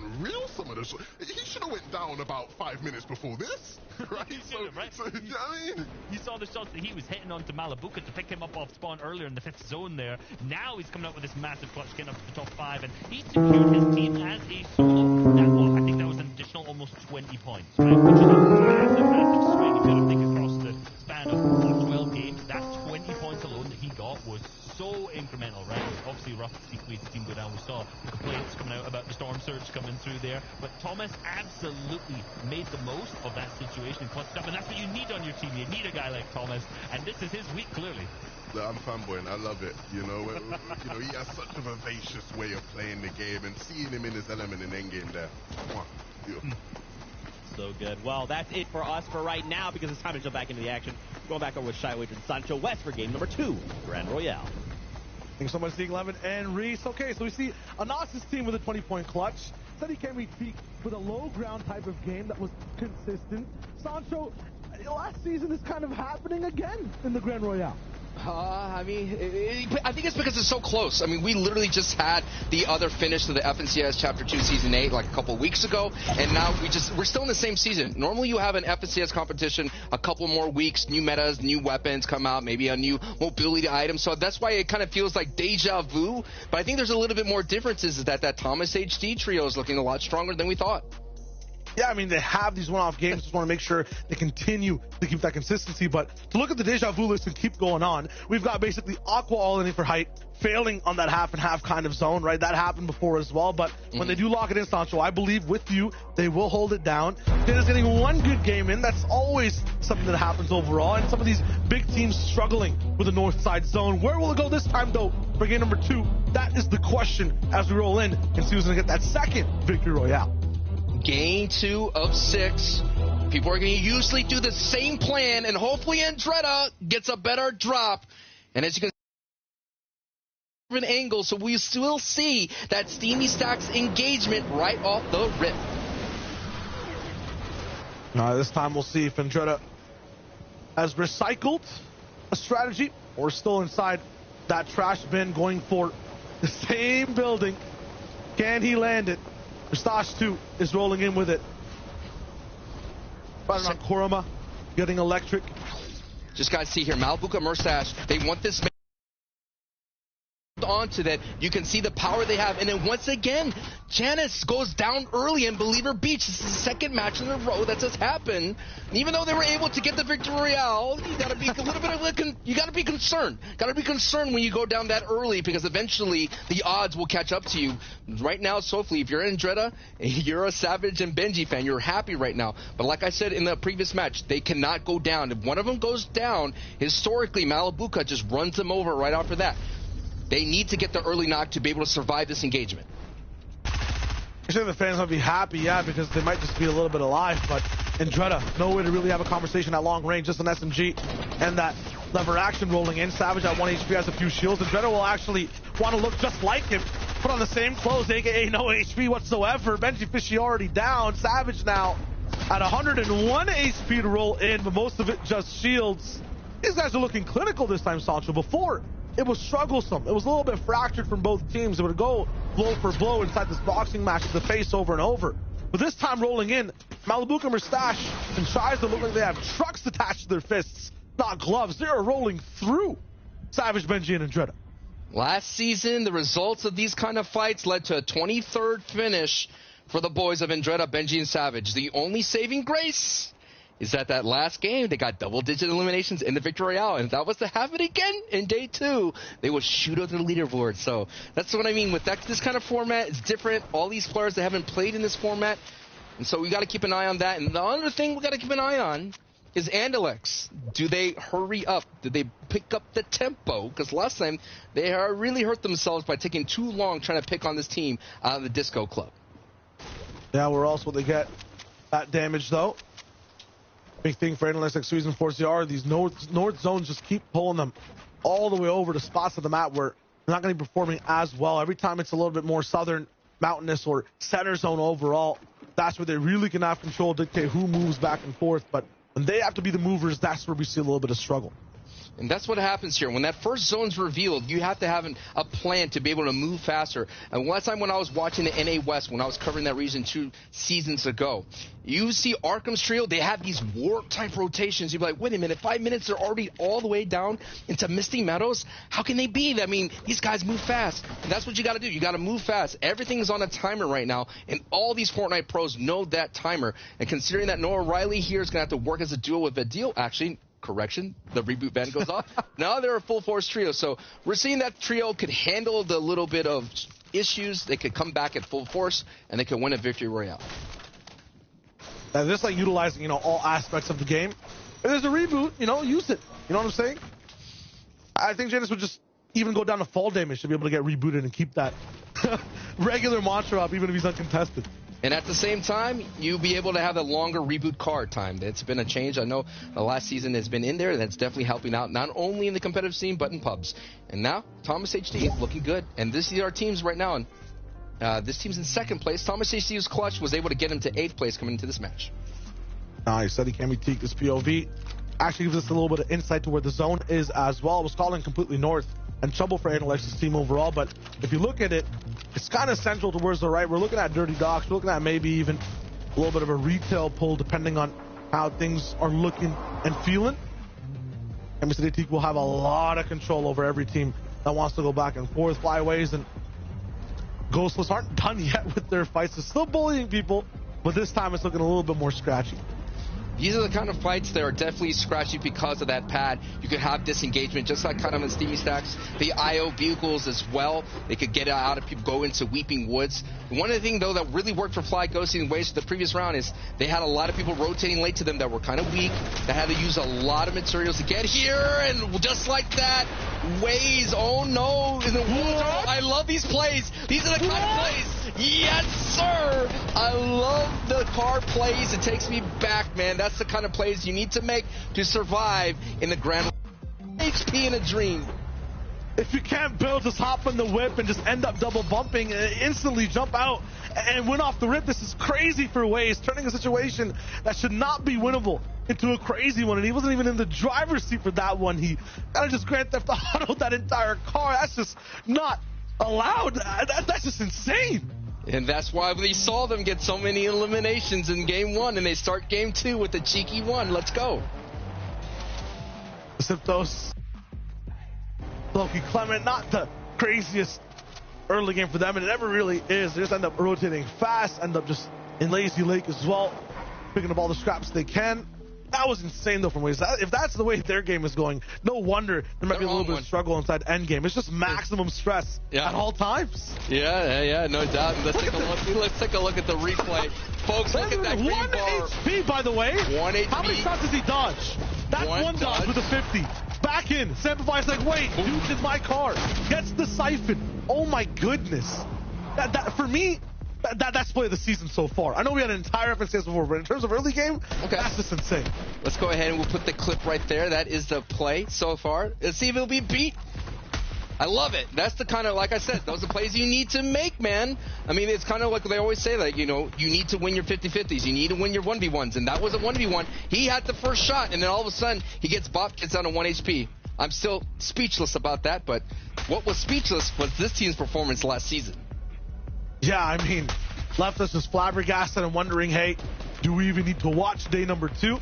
unreal, some of this. He should have went down about 5 minutes before this, right? Right? So, you know what I mean? You saw the shots that he was hitting onto Malabuka to pick him up off spawn earlier in the 5th zone there. Now he's coming up with this massive clutch, getting up to the top 5, and he secured his team as a solo. I think that was an additional almost 20 points, right? Which is a massive swing. If you think across the span of 12 games, that 20 points alone that he got was so incremental, right? It was obviously rough to see Quaid's team go down. We saw the complaints coming out about the storm surge coming through there, but Thomas absolutely made the most of that situation and clutched up, and that's what you need on your team. You need a guy like Thomas, and this is his week, clearly. I'm fanboying. I love it. You know, he has such a vivacious way of playing the game, and seeing him in his element in endgame there. Beautiful. So good. Well, that's it for us for right now because it's time to jump back into the action. Going back over with Shy Wager and Sancho West for game number 2, Grand Royale. Thanks so much, Zeke 11 and Reese. Okay, so we see Anas's team with a 20-point clutch. Said he came with a low ground type of game that was consistent. Sancho, last season is kind of happening again in the Grand Royale. I think it's because it's so close. I mean, we literally just had the other finish to the FNCS Chapter 2 Season 8 like a couple weeks ago, and now we're still in the same season. Normally you have an FNCS competition a couple more weeks, new metas, new weapons come out, maybe a new mobility item, so that's why it kind of feels like deja vu, but I think there's a little bit more differences is that Thomas HD trio is looking a lot stronger than we thought. Yeah, I mean, they have these one-off games. Just want to make sure they continue to keep that consistency. But to look at the deja vu list and keep going on, we've got basically Aqua all-in for height, failing on that half-and-half kind of zone, right? That happened before as well. But when they do lock it in, Sancho, I believe with you, they will hold it down. They're getting one good game in. That's always something that happens overall. And some of these big teams struggling with the north side zone. Where will it go this time, though, for game number 2? That is the question as we roll in and see who's going to get that second victory royale. Game 2 of 6. People are going to usually do the same plan, and hopefully Andretta gets a better drop. And as you can see, an angle, so we still see that Steamy Stacks engagement right off the rip. Now this time we'll see if Andretta has recycled a strategy or still inside that trash bin going for the same building. Can he land it? Mustache 2 is rolling in with it. Right on Kurama, getting electric. Just got to see here, Malabuka, Mustache, they want this onto that. You can see the power they have. And then once again, Janice goes down early in Believer Beach. This is the second match in a row that has happened. And even though they were able to get the victory royale, you got to be a little bit of you got to be concerned. Got to be concerned when you go down that early because eventually the odds will catch up to you. Right now, Sofli, if you're in Andretta, you're a Savage and Benji fan. You're happy right now. But like I said in the previous match, they cannot go down. If one of them goes down, historically, Malabuka just runs them over right after that. They need to get the early knock to be able to survive this engagement. I'm sure the fans might be happy, yeah, because they might just be a little bit alive, but Andretta, no way to really have a conversation at long range, just an SMG and that lever action rolling in. Savage at 1 HP has a few shields. Andretta will actually want to look just like him, put on the same clothes, aka no HP whatsoever. Benji Fishy already down. Savage now at 101 HP to roll in, but most of it just shields. These guys are looking clinical this time, Sancho. Before, it was strugglesome. It was a little bit fractured from both teams. It would go blow for blow inside this boxing match to the face over and over. But this time rolling in, Malabuka, Mustache, and Shiza look like they have trucks attached to their fists, not gloves. They are rolling through Savage, Benji, and Andretta. Last season, the results of these kind of fights led to a 23rd finish for the boys of Andretta, Benji, and Savage. The only saving grace is that last game, they got double-digit eliminations in the Victory Royale, and if that was to happen again in day 2, they would shoot up the leaderboard. So that's what I mean with this kind of format. It's different. All these players that haven't played in this format, and so we got to keep an eye on that. And the other thing we got to keep an eye on is Andalex. Do they hurry up? Do they pick up the tempo? Because last time they really hurt themselves by taking too long trying to pick on this team out of the Disco Club. Yeah, where else will they get that damage though? Big thing for analysts like Suiz and 4CR, these north zones just keep pulling them all the way over to spots of the map where they're not going to be performing as well. Every time it's a little bit more southern, mountainous, or center zone overall, that's where they really can have control, dictate who moves back and forth. But when they have to be the movers, that's where we see a little bit of struggle. And that's what happens here. When that first zone's revealed, you have to have a plan to be able to move faster. And last time when I was watching the NA West, when I was covering that region 2 seasons ago, you see Arkham's trio, they have these warp-type rotations. You'd be like, wait a minute, 5 minutes, they're already all the way down into Misty Meadows? How can they be? I mean, these guys move fast. And that's what you got to do. You got to move fast. Everything is on a timer right now, and all these Fortnite pros know that timer. And considering that Noah Riley here is going to have to work as a duo with Vadil, actually, correction, the reboot band goes off. Now they're a full force trio. So we're seeing that trio could handle the little bit of issues. They could come back at full force, and they could win a victory royale. And just like utilizing, you know, all aspects of the game. If there's a reboot, you know, use it. You know what I'm saying? I think Janus would just even go down to fall damage to be able to get rebooted and keep that regular mantra up, even if he's uncontested. And at the same time, you'll be able to have a longer reboot card time. It's been a change. I know the last season has been in there, and that's definitely helping out, not only in the competitive scene, but in pubs. And now, Thomas HD looking good. And this is our teams right now. And this team's in 2nd place. Thomas HD's clutch was able to get him to 8th place coming into this match. Nice. Eddie Kamitik, this POV actually gives us a little bit of insight to where the zone is as well. It was calling completely north, and trouble for Analex's team overall. But if you look at it, it's kind of central towards the right. We're looking at Dirty Docks. We're looking at maybe even a little bit of a retail pull, depending on how things are looking and feeling. And Mr. Datik will have a lot of control over every team that wants to go back and forth. Flyways and Ghostless aren't done yet with their fights. They're still bullying people, but this time it's looking a little bit more scratchy. These are the kind of fights that are definitely scratchy because of that pad. You could have disengagement, just like kind of in Steamy Stacks. The IO vehicles as well. They could get out of people, go into Weeping Woods. One of the things, though, that really worked for Fly Ghosting and Waze the previous round is they had a lot of people rotating late to them that were kind of weak, that had to use a lot of materials to get here, and just like that, Waze, oh no, in the woods. Oh, I love these plays. These are the kind of plays. Yes, sir. I love the car plays. It takes me back, man. That's the kind of plays you need to make to survive in the Grand HP in a dream. If you can't build, just hop on the whip and just end up double bumping and instantly jump out and win off the rip. This is crazy for Waze, turning a situation that should not be winnable into a crazy one. And he wasn't even in the driver's seat for that one. He kind of just Grand Theft Auto that entire car. That's just not allowed. That's just insane. And that's why we saw them get so many eliminations in game 1, and they start game 2 with the cheeky one. Let's go. Siptos, Loki Clement, not the craziest early game for them, and it never really is. They just end up rotating fast, end up just in Lazy Lake as well, picking up all the scraps they can. That was insane, though, from Waze. If that's the way their game is going, no wonder there might be a little bit of struggle inside endgame. It's just maximum stress at all times. Yeah, no doubt. Let's take a look at the replay. Folks, look at that green 1 bar. HP, by the way. 1 HP. How many shots does he dodge? That's one dodge with a 50. Back in. Samplify's like, wait, dude's in my car. Gets the siphon. Oh, my goodness. That for me, that's play of the season so far. I know we had an entire FNCS before, but in terms of early game, that's just insane. Let's go ahead and we'll put the clip right there. That is the play so far. Let's see if it'll be beat. I love it. That's the kind of, like I said, those are plays you need to make, man. I mean, it's kind of like they always say that, you know, you need to win your 50-50s. You need to win your 1v1s, and that was a 1v1. He had the first shot, and then all of a sudden, he gets bopped, gets down to 1 HP. I'm still speechless about that, but what was speechless was this team's performance last season. Yeah, I mean, left us just flabbergasted and wondering, hey, do we even need to watch day number 2?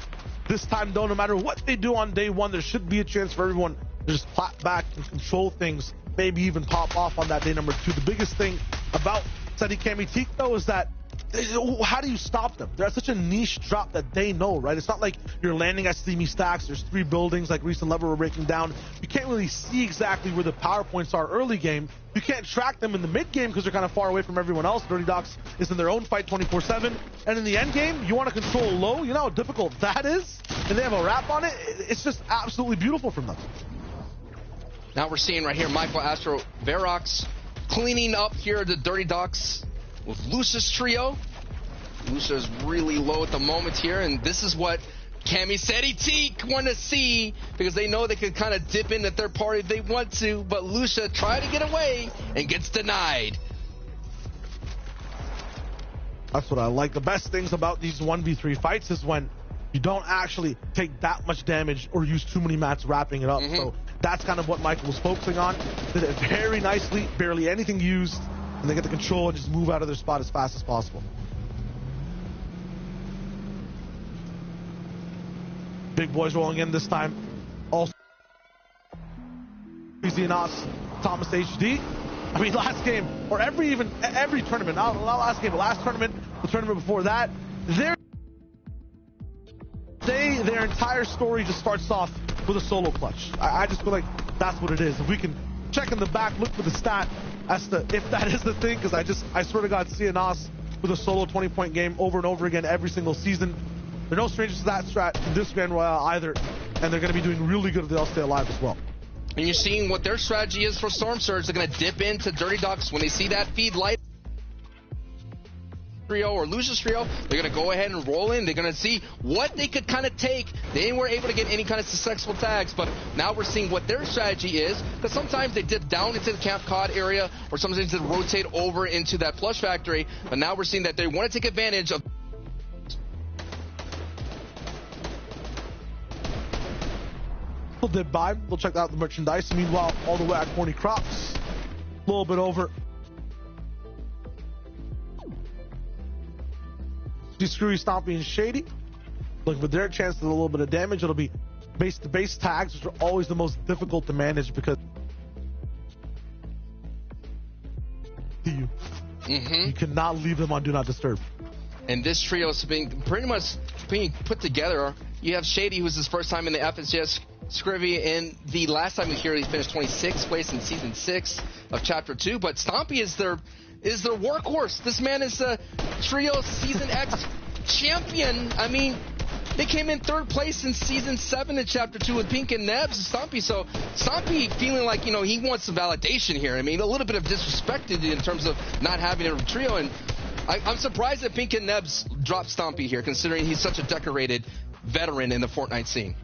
This time, though, no matter what they do on day 1, there should be a chance for everyone to just plot back and control things, maybe even pop off on that day number 2. The biggest thing about Seti Kamitik, though, is that how do you stop them? They're at such a niche drop that they know, right? It's not like you're landing at Steamy Stacks. There's 3 buildings like recent level we're breaking down. You can't really see exactly where the power points are early game. You can't track them in the mid game because they're kind of far away from everyone else. Dirty Docks is in their own fight 24/7. And in the end game, you want to control low. You know how difficult that is? And they have a wrap on it. It's just absolutely beautiful from them. Now we're seeing right here Michael Astro Verox cleaning up here the Dirty Docks with Lucia's trio. Lucia's really low at the moment here, and this is what Cammy Seti Teak want to see, because they know they could kind of dip in at their party if they want to, but Lucia tried to get away and gets denied. That's what I like. The best things about these 1v3 fights is when you don't actually take that much damage or use too many mats wrapping it up. So that's kind of what Michael was focusing on. Did it very nicely, barely anything used, and they get the control and just move out of their spot as fast as possible. Big boys rolling in this time. Also, Easy and Us, Thomas HD. I mean, last game, or every tournament, not last game, but last tournament, the tournament before that, their entire story just starts off with a solo clutch. I just feel like that's what it is. If we can check in the back, look for the stat as to if that is the thing, because I swear to God, Cianos with a solo 20-point game over and over again every single season. They're no strangers to that strat in this Grand Royale either, and they're going to be doing really good if they'll stay alive as well. And you're seeing what their strategy is for Storm Surge. They're going to dip into Dirty Ducks when they see that feed light trio or Lucius trio. They're going to go ahead and roll in. They're going to see what they could kind of take. They weren't able to get any kind of successful tags, but now we're seeing what their strategy is, because sometimes they dip down into the Camp Cod area, or sometimes they rotate over into that Plush Factory, but now we're seeing that they want to take advantage of We'll dip by, we'll check out the merchandise. Meanwhile, all the way at Corny Crops, a little bit over. Screwy, Stompy, and Shady. Looking for their chance to do a little bit of damage. It'll be base-to-base tags, which are always the most difficult to manage because you cannot leave them on Do Not Disturb. And this trio is pretty much being put together. You have Shady, who's his first time in the FSGS. Scrivy, and the last time he was here, he finished 26th place in Season 6 of Chapter 2. But Stompy is their workhorse. This man is the trio Season X champion. I mean, they came in 3rd place in Season 7 in Chapter 2 with Pink and Nebs and Stompy. So Stompy feeling like, he wants some validation here. I mean, a little bit of disrespect in terms of not having a trio. And I'm surprised that Pink and Nebs dropped Stompy here, considering he's such a decorated veteran in the Fortnite scene.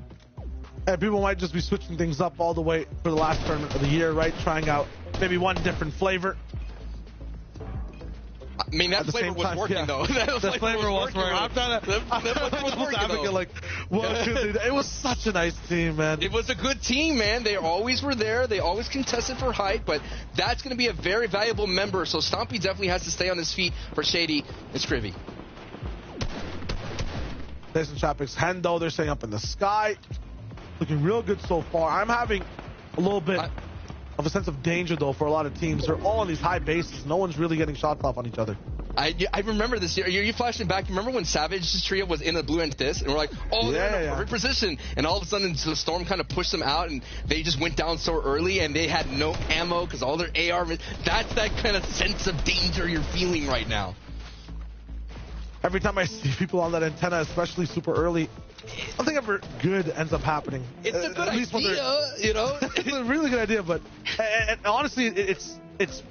And people might just be switching things up all the way for the last tournament of the year, right? Trying out maybe one different flavor. I mean, that flavor was working, though. The flavor was working. I'm trying to advocate, like, what could they do? It was such a nice team, man. It was a good team, man. They always were there. They always contested for height, but that's going to be a very valuable member. So Stompy definitely has to stay on his feet for Shady and Scrivy. Jason Chapek's Hendo, they're staying up in the sky. Looking real good so far. I'm having a little bit of a sense of danger, though, for a lot of teams. They're all on these high bases. No one's really getting shots off on each other. I remember this year. You flashing back. Remember when Savage's trio was in the blue end this, and we're like, they're in a perfect position. And all of a sudden, the storm kind of pushed them out, and they just went down so early, and they had no ammo because all their AR. That's that kind of sense of danger you're feeling right now. Every time I see people on that antenna, especially super early, nothing ever good ends up happening. It's a good idea, It's a really good idea, but and honestly, it's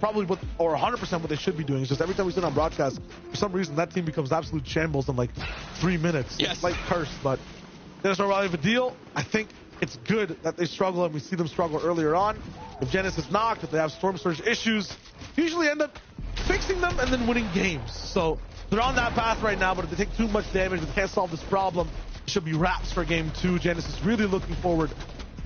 probably 100% what they should be doing. It's just every time we sit on broadcast, for some reason, that team becomes absolute shambles in like 3 minutes. Yes. It's like cursed, but there's no really of a deal. I think it's good that they struggle, and we see them struggle earlier on. If Genesis is knocked, if they have Storm Surge issues, usually end up fixing them and then winning games. So they're on that path right now, but if they take too much damage and can't solve this problem, it should be wraps for Game 2. Genesis really looking forward to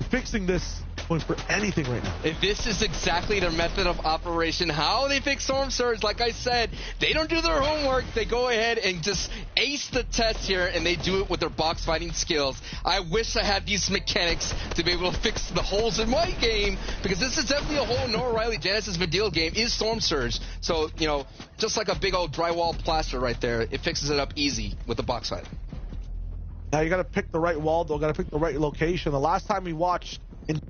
fixing this, going for anything right now. If this is exactly their method of operation, how they fix Storm Surge, like I said, they don't do their homework. They go ahead and just ace the test here, and they do it with their box fighting skills. I wish I had these mechanics to be able to fix the holes in my game, because this is definitely a hole in Noah Riley Genesis Vidil game, is Storm Surge. So, just like a big old drywall plaster right there, it fixes it up easy with the box fight. Now you got to pick the right wall, though. Got to pick the right location. The last time we watched in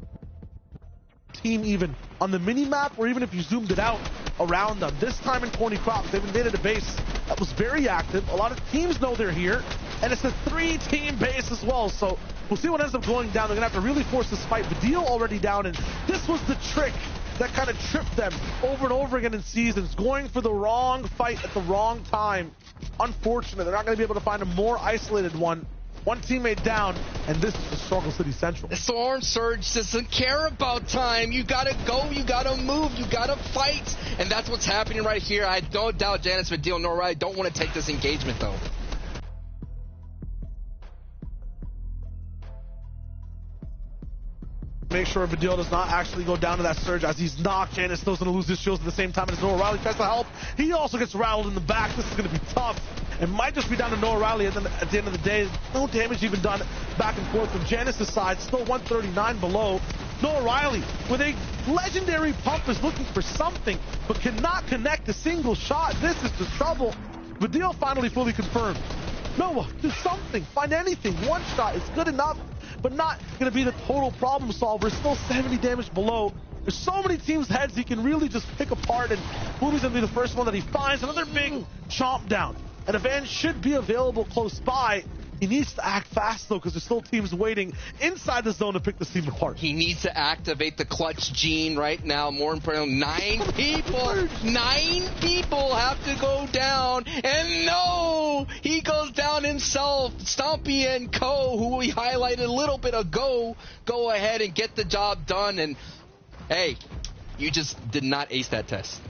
team, even on the mini map, or even if you zoomed it out around them, this time in Corny Crops, they've invaded a base that was very active. A lot of teams know they're here, and it's a 3-team base as well. So we'll see what ends up going down. They're gonna have to really force this fight. Vidil already down, and this was the trick that kind of tripped them over and over again in seasons, going for the wrong fight at the wrong time. Unfortunate, they're not going to be able to find a more isolated one. One teammate down, and this is the Struggle City Central. Storm Surge doesn't care about time. You gotta go, you gotta move, you gotta fight. And that's what's happening right here. I don't doubt Janice Vidil, nor I don't want to take this engagement, though. Make sure Vidal does not actually go down to that surge as he's knocked. Janus still going to lose his shields at the same time as Noah Riley tries to help. He also gets rattled in the back. This is going to be tough. It might just be down to Noah Riley, and then at the end of the day, no damage even done back and forth from Janus' side. Still 139 below. Noah Riley with a legendary pump is looking for something, but cannot connect a single shot. This is the trouble. Vidal finally fully confirmed. Noah, do something. Find anything. One shot is good enough, but not going to be the total problem solver. Still 70 damage below. There's so many teams' heads he can really just pick apart, and Boomy's going to be the first one that he finds. Another big chomp down. And Evan should be available close by. He needs to act fast, though, because there's still teams waiting inside the zone to pick this team apart. He needs to activate the clutch gene right now. More importantly, 9 people have to go down. And no, he goes down himself. Stompy and Co., who we highlighted a little bit ago, go ahead and get the job done. And, hey, you just did not ace that test.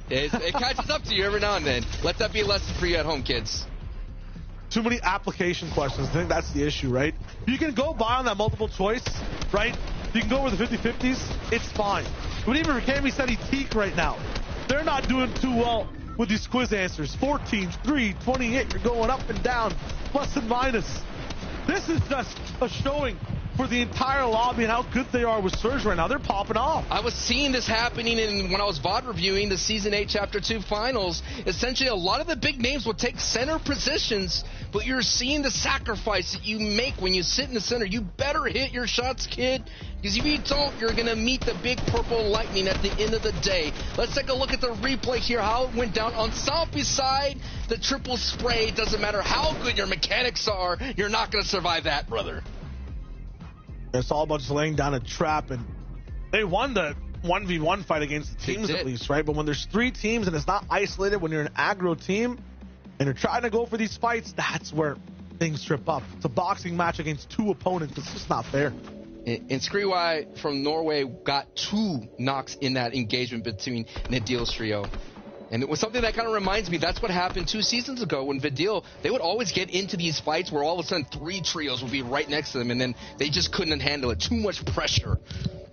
It catches up to you every now and then. Let that be a lesson for you at home, kids. Too many application questions. I think that's the issue, right? You can go by on that multiple choice, right? You can go over the 50-50s. It's fine. But even Rakami said he teak right now. They're not doing too well with these quiz answers. 14, 3, 28. You're going up and down, plus and minus. This is just a showing for the entire lobby and how good they are with Surge right now. They're popping off. I was seeing this happening when I was VOD reviewing the Season 8 Chapter 2 finals. Essentially, a lot of the big names will take center positions, but you're seeing the sacrifice that you make when you sit in the center. You better hit your shots, kid, because if you don't, you're going to meet the big purple lightning at the end of the day. Let's take a look at the replay here, how it went down. On Salpy's side, the triple spray, doesn't matter how good your mechanics are, you're not going to survive that, brother. It's all about just laying down a trap, and they won the 1v1 fight against the teams at least, right? But when there's 3 teams and it's not isolated, when you're an aggro team and you're trying to go for these fights, that's where things trip up. It's a boxing match against 2 opponents. It's just not fair. And Skriwai from Norway got 2 knocks in that engagement between Nadil's trio. And it was something that kind of reminds me, that's what happened 2 seasons ago when Vidal, they would always get into these fights where all of a sudden 3 trios would be right next to them, and then they just couldn't handle it. Too much pressure.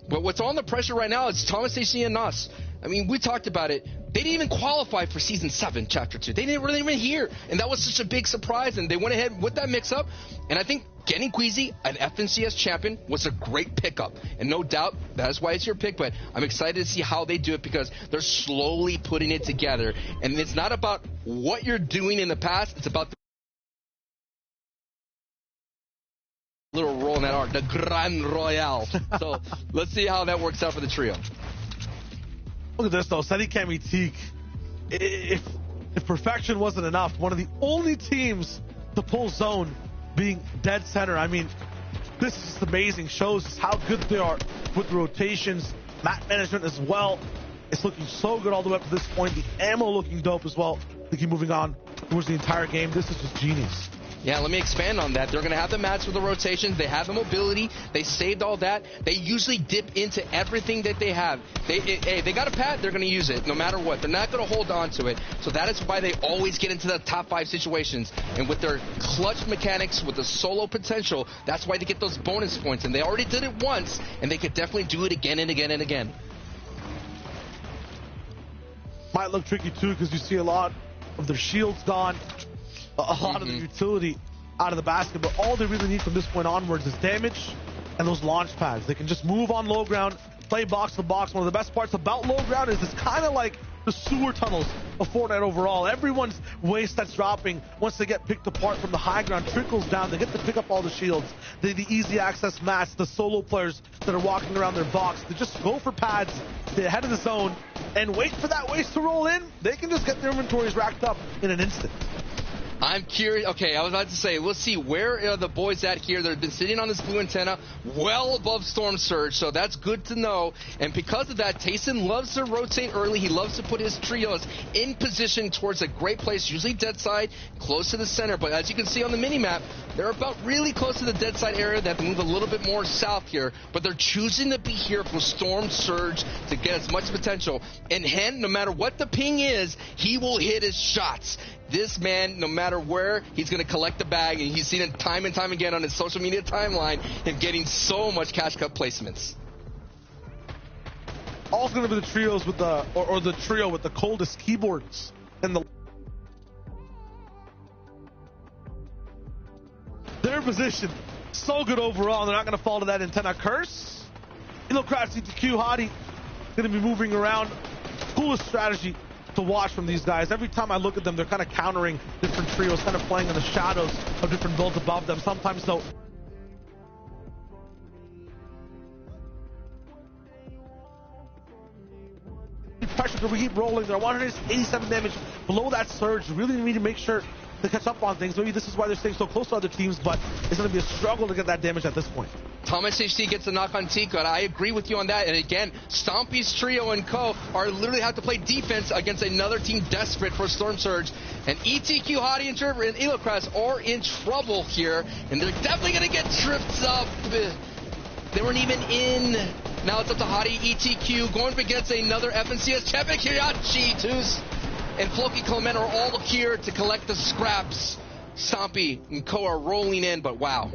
But what's on the pressure right now is Thomas AC and Nas. I mean, we talked about it. They didn't even qualify for Season 7, Chapter 2. They didn't really even hear. And that was such a big surprise. And they went ahead with that mix-up. And I think getting Queasy, an FNCS champion, was a great pickup. And no doubt, that's why it's your pick. But I'm excited to see how they do it because they're slowly putting it together. And it's not about what you're doing in the past. It's about the little roll in that arc, the Grand Royale. So let's see how that works out for the trio. Look at this, though. Seti Kami Teak. If perfection wasn't enough, one of the only teams to pull zone being dead center. I mean, this is just amazing. Shows how good they are with the rotations, map management as well. It's looking so good all the way up to this point. The ammo looking dope as well. They keep moving on towards the entire game. This is just genius. Yeah, let me expand on that. They're going to have the mats with the rotations. They have the mobility. They saved all that. They usually dip into everything that they have. They got a pad, they're going to use it no matter what. They're not going to hold on to it. So that is why they always get into the top 5 situations. And with their clutch mechanics, with the solo potential, that's why they get those bonus points. And they already did it once, and they could definitely do it again and again and again. Might look tricky, too, because you see a lot of their shields gone. A lot of the utility out of the basket, but all they really need from this point onwards is damage and those launch pads. They can just move on low ground, play box to box. One of the best parts about low ground is it's kind of like the sewer tunnels of Fortnite overall. Everyone's waste that's dropping once they get picked apart from the high ground trickles down. They get to pick up all the shields. The easy access mats, the solo players that are walking around their box, they just go for pads, stay ahead of the zone, and wait for that waste to roll in. They can just get their inventories racked up in an instant. I'm curious. Okay, I was about to say, let's see, where are the boys at here? They've been sitting on this blue antenna well above Storm Surge, so that's good to know. And because of that, Tayson loves to rotate early. He loves to put his trios in position towards a great place, usually dead side, close to the center. But as you can see on the mini-map, they're about really close to the dead side area. They have to move a little bit more south here, but they're choosing to be here for Storm Surge to get as much potential. And Hen, no matter what the ping is, he will hit his shots. This man, no matter where, he's going to collect the bag, and he's seen it time and time again on his social media timeline, him getting so much cash cup placements. Also going to be the trios with the, or the trio with the coldest keyboards in the. Their position, so good overall. They're not going to fall to that antenna curse. Illocrat CTQ Hottie going to be moving around. Coolest strategy to watch from these guys. Every time I look at them, they're kind of countering different trios, kind of playing in the shadows of different builds above them. Sometimes though, pressure to keep rolling. They're 187 damage below that surge. Really need to make sure to catch up on things. Maybe this is why they're staying so close to other teams, but it's going to be a struggle to get that damage at this point. Thomas HC gets a knock on Tico, and I agree with you on that. And again, Stompy's trio and co are literally have to play defense against another team desperate for Storm Surge. And ETQ, Hottie, and Trevor and Illocrats are in trouble here, and they're definitely going to get tripped up. They weren't even in. Now it's up to Hottie, ETQ, going up against another FNCS champion, Kiriachi, Toos, and Floki Clement are all here to collect the scraps. Stompy and Co are rolling in, but wow.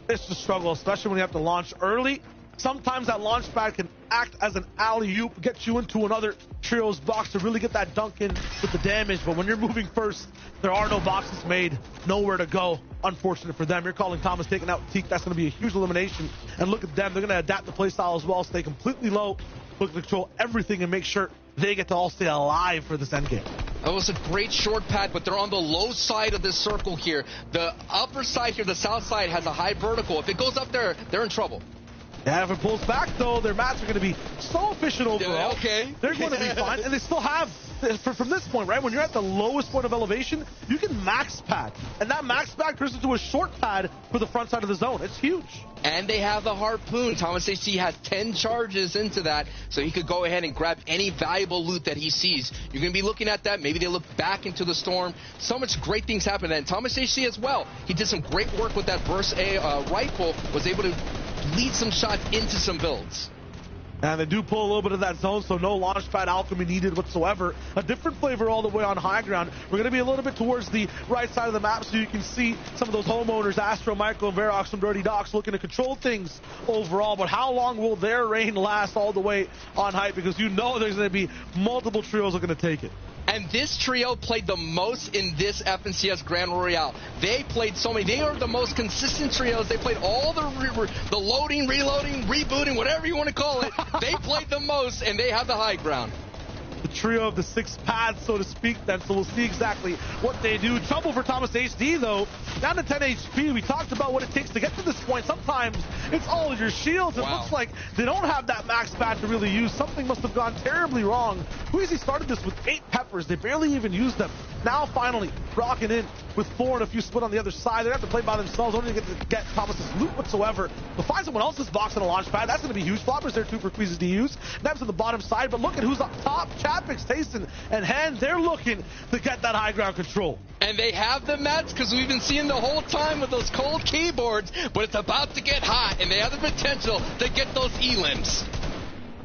It's the struggle, especially when you have to launch early. Sometimes that launch pad can act as an alley-oop, get you into another trio's box to really get that dunk in with the damage. But when you're moving first, there are no boxes made, nowhere to go. Unfortunate for them. You're calling Thomas taking out Teak. That's going to be a huge elimination. And look at them. They're going to adapt the playstyle as well, stay completely low, look to control everything and make sure they get to all stay alive for this endgame. That was a great short pad, but they're on the low side of this circle here. The upper side here, the south side, has a high vertical. If it goes up there, they're in trouble. Yeah, if it pulls back, though, their mats are going to be so efficient overall. Yeah, okay. They're going to be fine, and they still have, from this point, right, when you're at the lowest point of elevation, you can max pad. And that max pad turns into a short pad for the front side of the zone. It's huge. And they have the harpoon. Thomas AC has 10 charges into that, so he could go ahead and grab any valuable loot that he sees. You're going to be looking at that. Maybe they look back into the storm. So much great things happen. And Thomas AC as well. He did some great work with that burst rifle, was able to lead some shots into some builds. And they do pull a little bit of that zone, so no launch pad alchemy needed whatsoever. A different flavor all the way on high ground. We're going to be a little bit towards the right side of the map so you can see some of those homeowners, Astro, Michael, and Verox from Dirty Docs looking to control things overall. But how long will their reign last all the way on height? Because you know there's going to be multiple trios looking to take it. And this trio played the most in this FNCS Grand Royale. They played so many. They are the most consistent trios. They played all the loading, reloading, rebooting, whatever you want to call it. They played the most, and they have the high ground. The trio of the 6 paths, so to speak, then, so we'll see exactly what they do. Trouble for Thomas HD, though. Down to 10 HP. We talked about what it takes to get to this point. Sometimes it's all of your shields. It looks like they don't have that max pad to really use. Something must have gone terribly wrong. Queasy started this with 8 peppers. They barely even used them. Now, finally, rocking in with 4 and a few split on the other side. They have to play by themselves. Only to get Thomas's loot whatsoever. But find someone else's box on a launch pad. That's going to be huge. Floppers there, too, for Queasy to use. Nebs on the bottom side. But look at who's up top. Chapix, Tayson, and Hen. They're looking to get that high ground control. And they have the mats because we've been seeing the whole time with those cold keyboards. But it's about to get hot, and they have the potential to get those elims.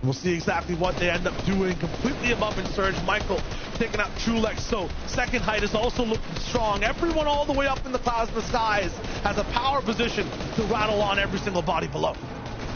We'll see exactly what they end up doing. Completely above in surge. Michael taking out Trulex. So second height is also looking strong. Everyone all the way up in the clouds and the skies has a power position to rattle on every single body below.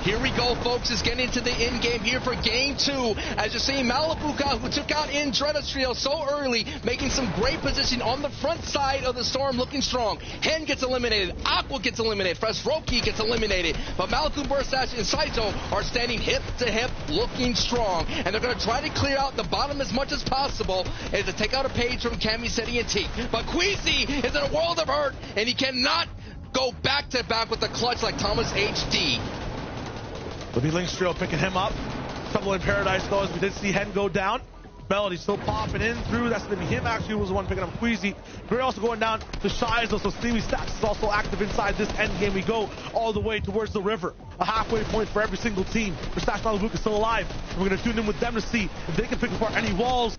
Here we go, folks. It's getting into the end game here for game 2. As you're seeing, Malibuka, who took out Indreda's trio so early, making some great position on the front side of the storm, looking strong. Hen gets eliminated. Aqua gets eliminated. Fresroki gets eliminated. But Malibu, Bursash, and Saito are standing hip to hip, looking strong. And they're going to try to clear out the bottom as much as possible and to take out a page from Cami, Seti, and Teak. But Queasy is in a world of hurt, and he cannot go back-to-back with the clutch like Thomas HD. Will be Link's trio picking him up. Trouble in Paradise, though, as we did see Hen go down. Melody still popping in through. That's going to be him, actually, who was the one picking up Queasy. Gray also going down to Shies, though, so Steamy Stacks is also active inside this end game. We go all the way towards the river. A halfway point for every single team. Versace Malibuka is still alive. And we're going to tune in with them to see if they can pick apart any walls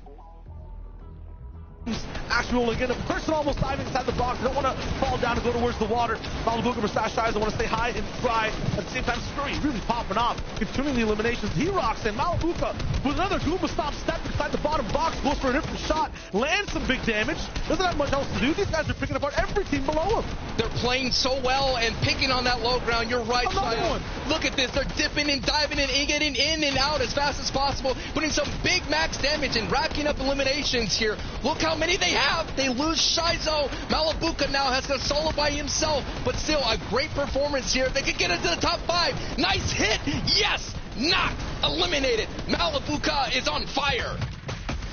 actually rolling in. A person almost diving inside the box. They don't want to fall down and go towards the water. Malabuka Mustache Eyes, they want to stay high and dry. At the same time, Scurry really popping off, continuing the eliminations. He rocks in. Malabuka with another Goomba Stomp step inside the bottom box, goes for a different shot, lands some big damage. Doesn't have much else to do. These guys are picking apart every team below him. They're playing so well and picking on that low ground. You're right, Shia. Look at this. They're dipping and diving and getting in and out as fast as possible, putting some big max damage and racking up eliminations here. Look how many they have. They lose Shizo. Malabuka now has to solo by himself, but still a great performance here. They could get into the top 5. Nice hit. Yes. Knocked. Eliminated. Malabuka is on fire.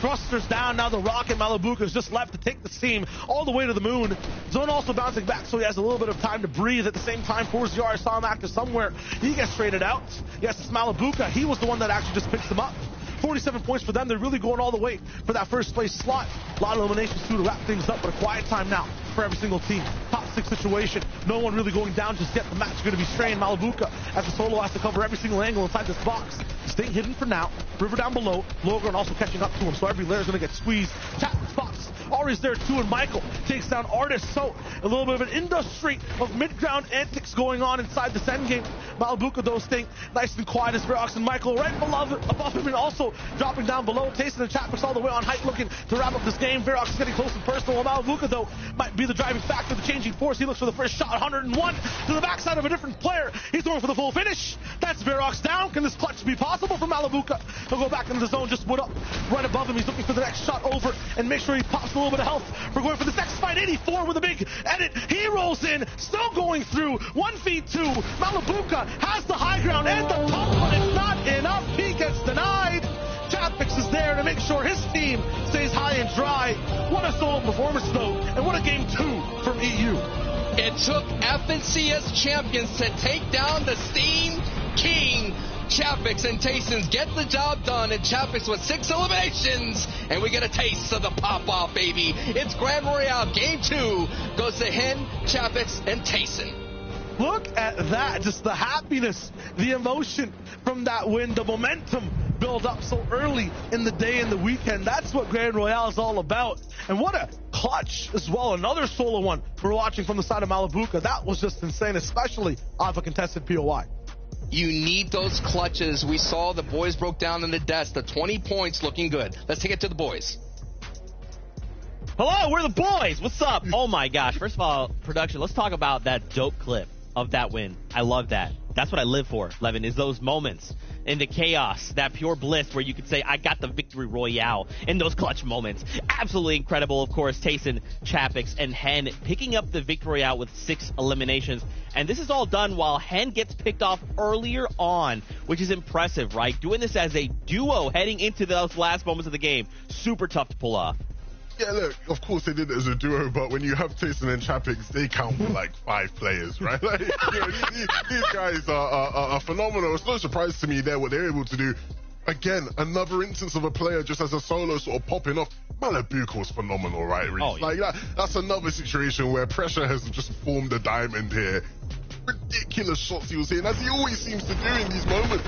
Thrusters down, now the Rocket Malabuka is just left to take the team all the way to the moon. Zone also bouncing back, so he has a little bit of time to breathe. At the same time, 4ZR saw him active somewhere. He gets traded out. Yes, it's Malabuka. He was the one that actually just picks him up. 47 points for them. They're really going all the way for that first place slot. A lot of eliminations too to wrap things up, but a quiet time now for every single team. Top 6 situation. No one really going down just yet. The match is going to be strained. Malabuka as the solo has to cover every single angle inside this box. Staying hidden for now. River down below. Logran also catching up to him, so every layer is going to get squeezed. Tap spots. Ari's there too, and Michael takes down Artist. So a little bit of an industry of mid-ground antics going on inside this endgame. Malabuka though staying nice and quiet as Verox and Michael right above him, and also dropping down below. Tayson and Chapman's all the way on height looking to wrap up this game. Verox is getting close and personal. Malabuka though might be the driving factor, the changing force. He looks for the first shot, 101 to the backside of a different player. He's going for the full finish. That's Verox down. Can this clutch be possible for Malabuka? He'll go back into the zone, just put up right above him. He's looking for the next shot over and make sure he pops a little bit of health. We're going for this next fight. 84 with a big edit. He rolls in, still going through. 1 feed 2. Malabuka has the high ground and the top, but it's not enough. He gets denied. Chapix is there to make sure his team stays high and dry. What a solo performance though, and what a game 2 from EU. It took FNCS champions to take down the Steam King. Chapix and Tayson get the job done, and Chapix with 6 eliminations, and we get a taste of the pop-off, baby. It's Grand Royale. Game 2 goes to Hen, Chapix, and Tayson. Look at that, just the happiness, the emotion from that win, the momentum build up so early in the day and the weekend. That's what Grand Royale is all about. And what a clutch as well. Another solo one we're watching from the side of Malabuka. That was just insane, especially off a contested POI. You need those clutches. We saw the boys broke down in the desk. The 20 points looking good. Let's take it to the boys. Hello, we're the boys. What's up? Oh my gosh. First of all, production, let's talk about that dope clip of that win. I love that. That's what I live for, Levin, is those moments in the chaos, that pure bliss where you could say, I got the victory royale in those clutch moments. Absolutely incredible. Of course, Tayson, Chapix, and Hen picking up the victory royale with 6 eliminations. And this is all done while Hen gets picked off earlier on, which is impressive, right? Doing this as a duo heading into those last moments of the game. Super tough to pull off. Yeah, look, of course they did it as a duo, but when you have Tayson and Chapix, they count for like 5 players, right? Like, you know, these guys are phenomenal. It's no surprise to me what they're able to do. Again, another instance of a player just as a solo sort of popping off. Malabuka was phenomenal, right, Reece? Oh, yeah. Like that's another situation where pressure has just formed a diamond here. Ridiculous shots he was hitting, as he always seems to do in these moments.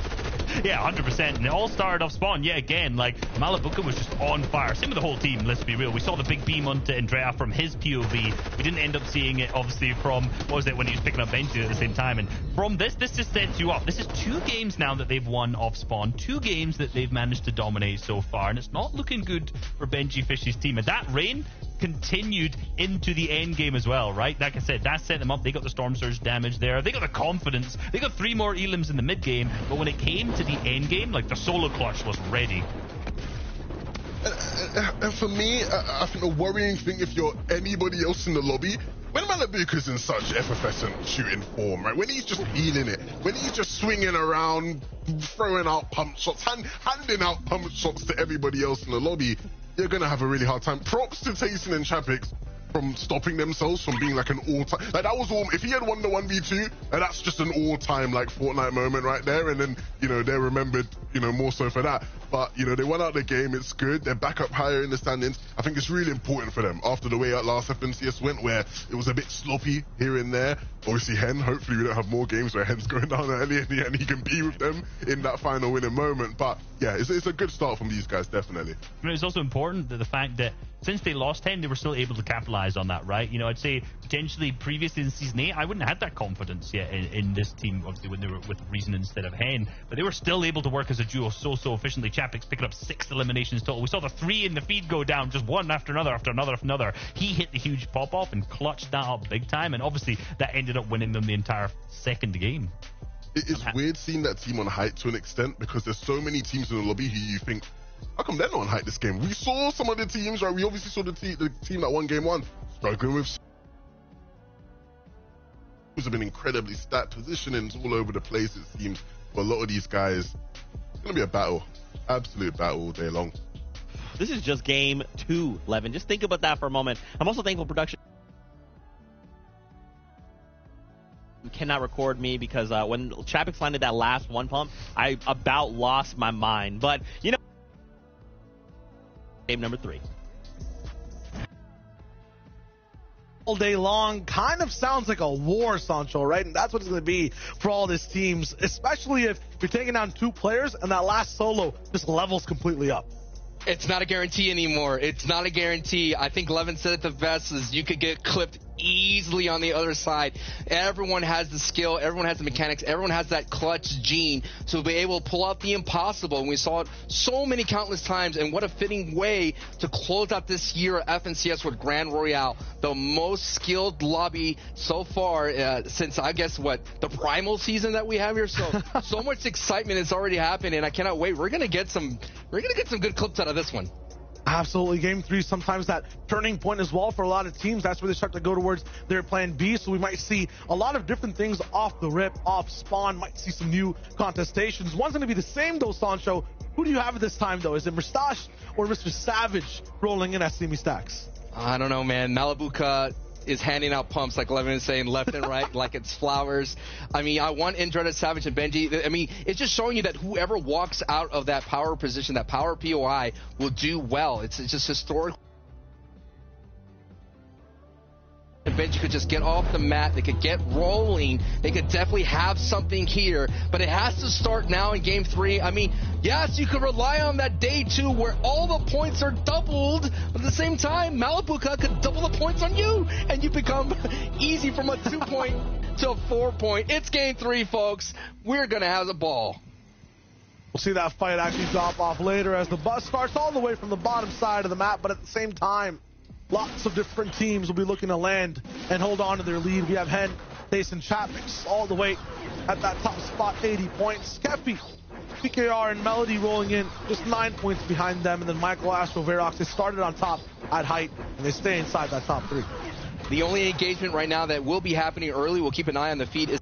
Yeah, 100%. And it all started off spawn. Yeah, again, like, Malabuka was just on fire. Same with the whole team, let's be real. We saw the big beam onto Andrea from his POV. We didn't end up seeing it, obviously, from, what was it, when he was picking up Benji at the same time. And from this just sets you up. This is 2 games now that they've won off spawn. 2 games that they've managed to dominate so far. And it's not looking good for Benji Fish's team. And that rain continued into the end game as well, right? Like I said, that set them up. They got the Storm Surge damage there. They got the confidence. They got 3 more elims in the mid game, but when it came to the end game, like, the solo clutch was ready. And for me, I think the worrying thing, if you're anybody else in the lobby, when Malabuka's in such effervescent shooting form, right? When he's just feeling it, when he's just swinging around, throwing out pump shots, handing out pump shots to everybody else in the lobby, you're going to have a really hard time. Props to Tayson and Chapix from stopping themselves from being like an all-time, like that was all, if he had won the 1v2, and that's just an all-time like Fortnite moment right there, and then, you know, they're remembered, you know, more so for that. But, you know, they won out the game. It's good. They're back up higher in the standings. I think it's really important for them after the way our last FNCS went, where it was a bit sloppy here and there. Obviously, Hen, hopefully we don't have more games where Hen's going down early and he can be with them in that final winning moment. But, yeah, it's a good start from these guys, definitely. I mean, it's also important that the fact that since they lost 10, they were still able to capitalize on that, right? You know, I'd say potentially previously in Season 8, I wouldn't have had that confidence yet in this team, obviously, when they were with Reason instead of Hen. But they were still able to work as a duo so efficiently. Chapek's picking up 6 eliminations total. We saw the 3 in the feed go down, just one after another after another after another. He hit the huge pop-off and clutched that up big time, and obviously that ended up winning them the entire second game. It's weird seeing that team on height to an extent, because there's so many teams in the lobby who you think, how come they're not on height this game? We saw some of the teams, right? We obviously saw the team that won game 1 struggling with. Have been incredibly stacked positionings all over the place, it seems. For a lot of these guys, it's going to be a battle. Absolute battle all day long. This is just game 2, Levin. Just think about that for a moment. I'm also thankful production cannot record me, because when Chapek landed that last one pump, I about lost my mind. But, you know, game number 3. All day long, kind of sounds like a war, Sancho, right? And that's what it's going to be for all these teams, especially if you're taking down 2 players and that last solo just levels completely up. It's not a guarantee anymore. It's not a guarantee. I think Levin said it the best, is you could get clipped easily on the other side. Everyone has the skill, everyone has the mechanics, everyone has that clutch gene to be able to pull out the impossible. And we saw it so many countless times, and what a fitting way to close out this year at FNCS with Grand Royale, the most skilled lobby so far since, I guess, the primal season that we have here. So much excitement has already happened, and I cannot wait. We're gonna get some good clips out of this one. Absolutely. Game 3, sometimes that turning point as well for a lot of teams. That's where they start to go towards their plan B. So we might see a lot of different things off the rip, off spawn. Might see some new contestations. One's going to be the same, though, Sancho. Who do you have at this time, though? Is it Mustache or Mr. Savage rolling in at Semi Stacks? I don't know, man. Malibuka is handing out pumps, like Levin is saying, left and right, like it's flowers. I mean, I want Andretta, Savage, and Benji. I mean, it's just showing you that whoever walks out of that power position, that power POI, will do well. It's just historical. And Benji could just get off the mat. They could get rolling. They could definitely have something here. But it has to start now in game 3. I mean, yes, you could rely on that day 2 where all the points are doubled. But at the same time, Malibuka could double the points on you. And you become easy from a 2-point to a 4-point. It's game 3, folks. We're going to have the ball. We'll see that fight actually drop off later as the bus starts all the way from the bottom side of the map. But at the same time, lots of different teams will be looking to land and hold on to their lead. We have Hen facing Chapek all the way at that top spot, 80 points. Kefi, PKR, and Melody rolling in just 9 points behind them. And then Michael, Astro, Verox, they started on top at height, and they stay inside that top 3. The only engagement right now that will be happening early, we'll keep an eye on the feed, is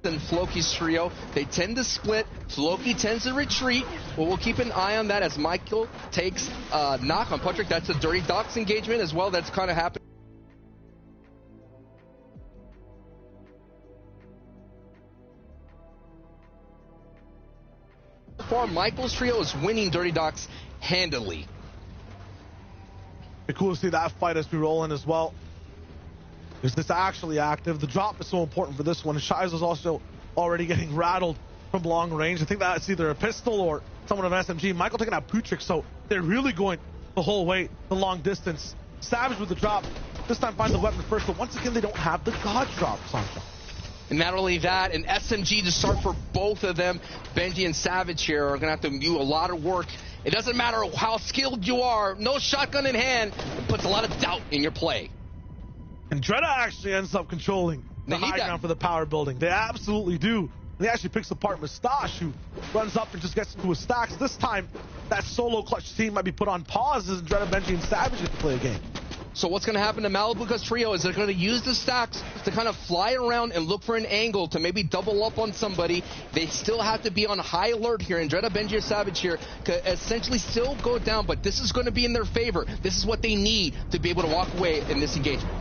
and Floki's trio. They tend to split. Floki tends to retreat. Well, we'll keep an eye on that as Michael takes a knock on Patrick. That's a Dirty Docks engagement as well. That's kind of happened. So far, Michael's trio is winning Dirty Docks handily. It's cool to see that fight as we roll in as well. Is this actually active? The drop is so important for this one. Shiza's also already getting rattled from long range. I think that's either a pistol or someone of SMG. Michael taking out Putrick, so they're really going the whole way, the long distance. Savage with the drop. This time find the weapon first, but once again, they don't have the God drop, Sancho. And not only that, an SMG to start for both of them. Benji and Savage here are going to have to do a lot of work. It doesn't matter how skilled you are. No shotgun in hand. It puts a lot of doubt in your play. And Dreda actually ends up controlling the high ground for the power building. They absolutely do. And he actually picks apart Mustache, who runs up and just gets into his stacks. This time, that solo clutch team might be put on pause as Dreda, Benji, and Savage get to play a game. So what's going to happen to Malibuka's trio is they're going to use the stacks to kind of fly around and look for an angle to maybe double up on somebody. They still have to be on high alert here, and Dreda, Benji, or Savage here could essentially still go down, but this is going to be in their favor. This is what they need to be able to walk away in this engagement.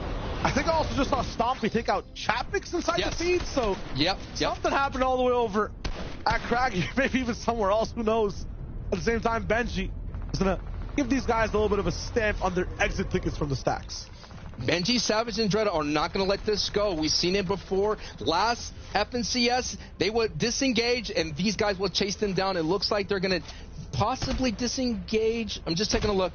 I think I also just saw Stompy take out Chapek inside the feed, so yep. something happened all the way over at Craggy, maybe even somewhere else, who knows. At the same time, Benji is going to give these guys a little bit of a stamp on their exit tickets from the stacks. Benji, Savage, and Dredda are not going to let this go. We've seen it before. Last FNCS, they would disengage, and these guys will chase them down. It looks like they're going to possibly disengage. I'm just taking a look.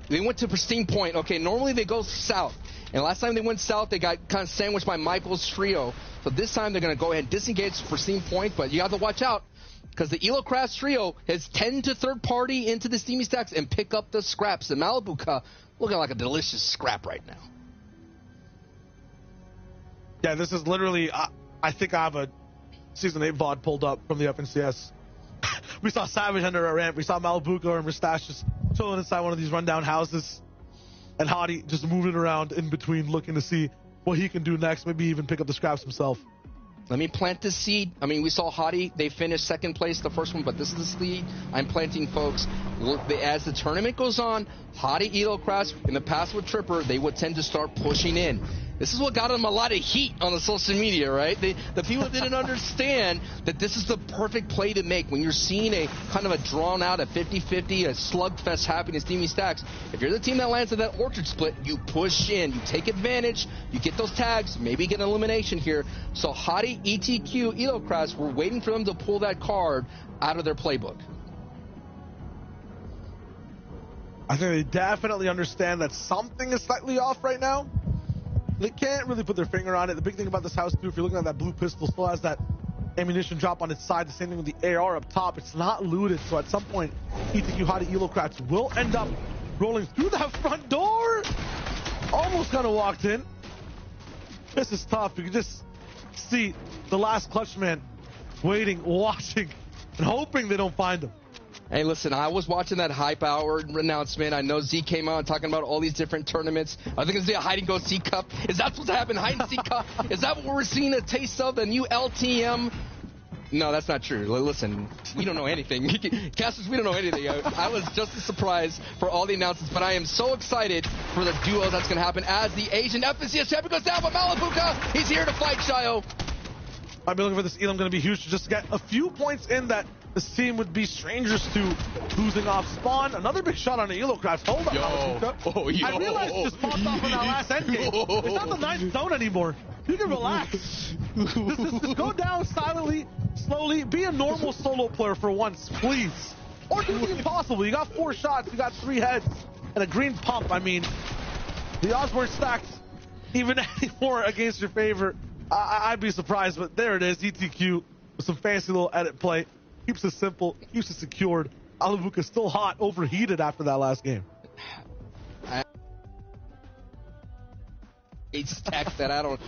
They went to Pristine Point. Okay, normally they go south. And last time they went south, they got kind of sandwiched by Michael's trio. So this time they're going to go ahead and disengage Pristine Point, but you have to watch out because the Elocraft trio has tend to third party into the Steamy Stacks and pick up the scraps. The Malibuka looking like a delicious scrap right now. Yeah, this is literally, I think I have a Season 8 VOD pulled up from the FNCS. We saw Savage under a ramp. We saw Malibuka and Mustache just chilling inside one of these rundown houses. And Hadi just moving around in between looking to see what he can do next, maybe even pick up the scraps himself. Let me plant the seed. I mean, we saw Hadi. They finished second place, the first one, but this is the seed I'm planting, folks. Look, as the tournament goes on, Hadi, Elocraft, in the past with Tripper, they would tend to start pushing in. This is what got them a lot of heat on the social media, right? The people didn't understand that this is the perfect play to make when you're seeing a kind of a drawn out, a 50-50, a slugfest happening in Steamy Stacks. If you're the team that lands in that Orchard split, you push in, you take advantage, you get those tags, maybe get an elimination here. So Hadi, ETQ, Elocraft, we're waiting for them to pull that card out of their playbook. I think they definitely understand that something is slightly off right now. They can't really put their finger on it. The big thing about this house, too, if you're looking at that blue pistol, still has that ammunition drop on its side. The same thing with the AR up top. It's not looted, so at some point, ETQ Hadi Elocrats will end up rolling through that front door. Almost kind of walked in. This is tough. You can just see the last clutch man waiting, watching, and hoping they don't find him. Hey, listen, I was watching that hype hour announcement. I know Z came out talking about all these different tournaments. I think it's a hide-and-go-seek cup. Is that supposed to happen? Hide-and-seek cup? Is that what we're seeing a taste of? The new LTM? No, that's not true. Listen, we don't know anything. Casters, we don't know anything. I was just as surprised for all the announcements, but I am so excited for the duo that's going to happen as the Asian FNCS champion goes down. But Malibuka, he's here to fight Shio. I've been looking for this Elam going to be huge to just get a few points in that this team would be strangers to losing off spawn. Another big shot on the Elocraft. Hold up, I realized it just popped off in that last end game. It's not the 9th zone anymore. You can relax. Just go down silently, slowly. Be a normal solo player for once, please. Or do the impossible. You got 4 shots, you got 3 heads, and a green pump. I mean, the odds weren't stacked even anymore against your favor. I'd be surprised, but there it is. ETQ with some fancy little edit play. Keeps it simple, keeps it secured. Malibuka's still hot, overheated after that last game. It's tech that I don't.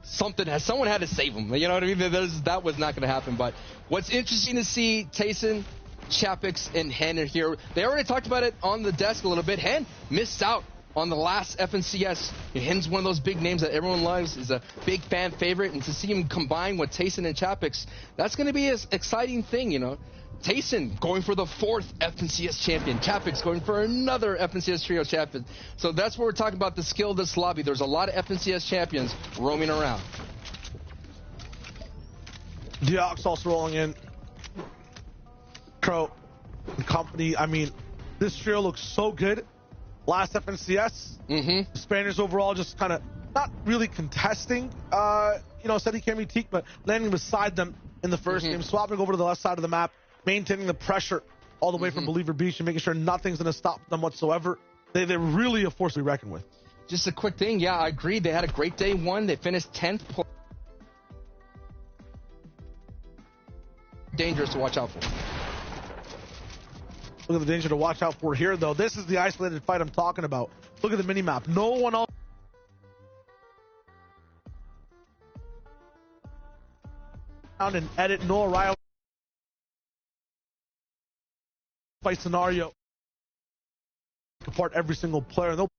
Someone had to save him. You know what I mean? That was not going to happen. But what's interesting to see, Tayson, Chapix, and Hen are here. They already talked about it on the desk a little bit. Hen missed out on the last FNCS. Hen's one of those big names that everyone loves, is a big fan favorite, and to see him combine with Tayson and Chapix, that's going to be an exciting thing, you know. Tayson going for the 4th FNCS champion, Chapix going for another FNCS trio champion. So that's what we're talking about, the skill of this lobby. There's a lot of FNCS champions roaming around. Deox also rolling in. Crow, the company, I mean, this trio looks so good. Last FNCS, the Spaniards overall just kind of not really contesting, Seti Kemi Teak, but landing beside them in the first game, swapping over to the left side of the map, maintaining the pressure all the way from Believer Beach and making sure nothing's going to stop them whatsoever. They're really a force to be reckoned with. Just a quick thing, yeah, I agree. They had a great day 1. They finished 10th. Dangerous to watch out for. Look at the danger to watch out for here, though. This is the isolated fight I'm talking about. Look at the mini-map. No one else. And edit Noah Ryle fight scenario. Apart every single player. They'll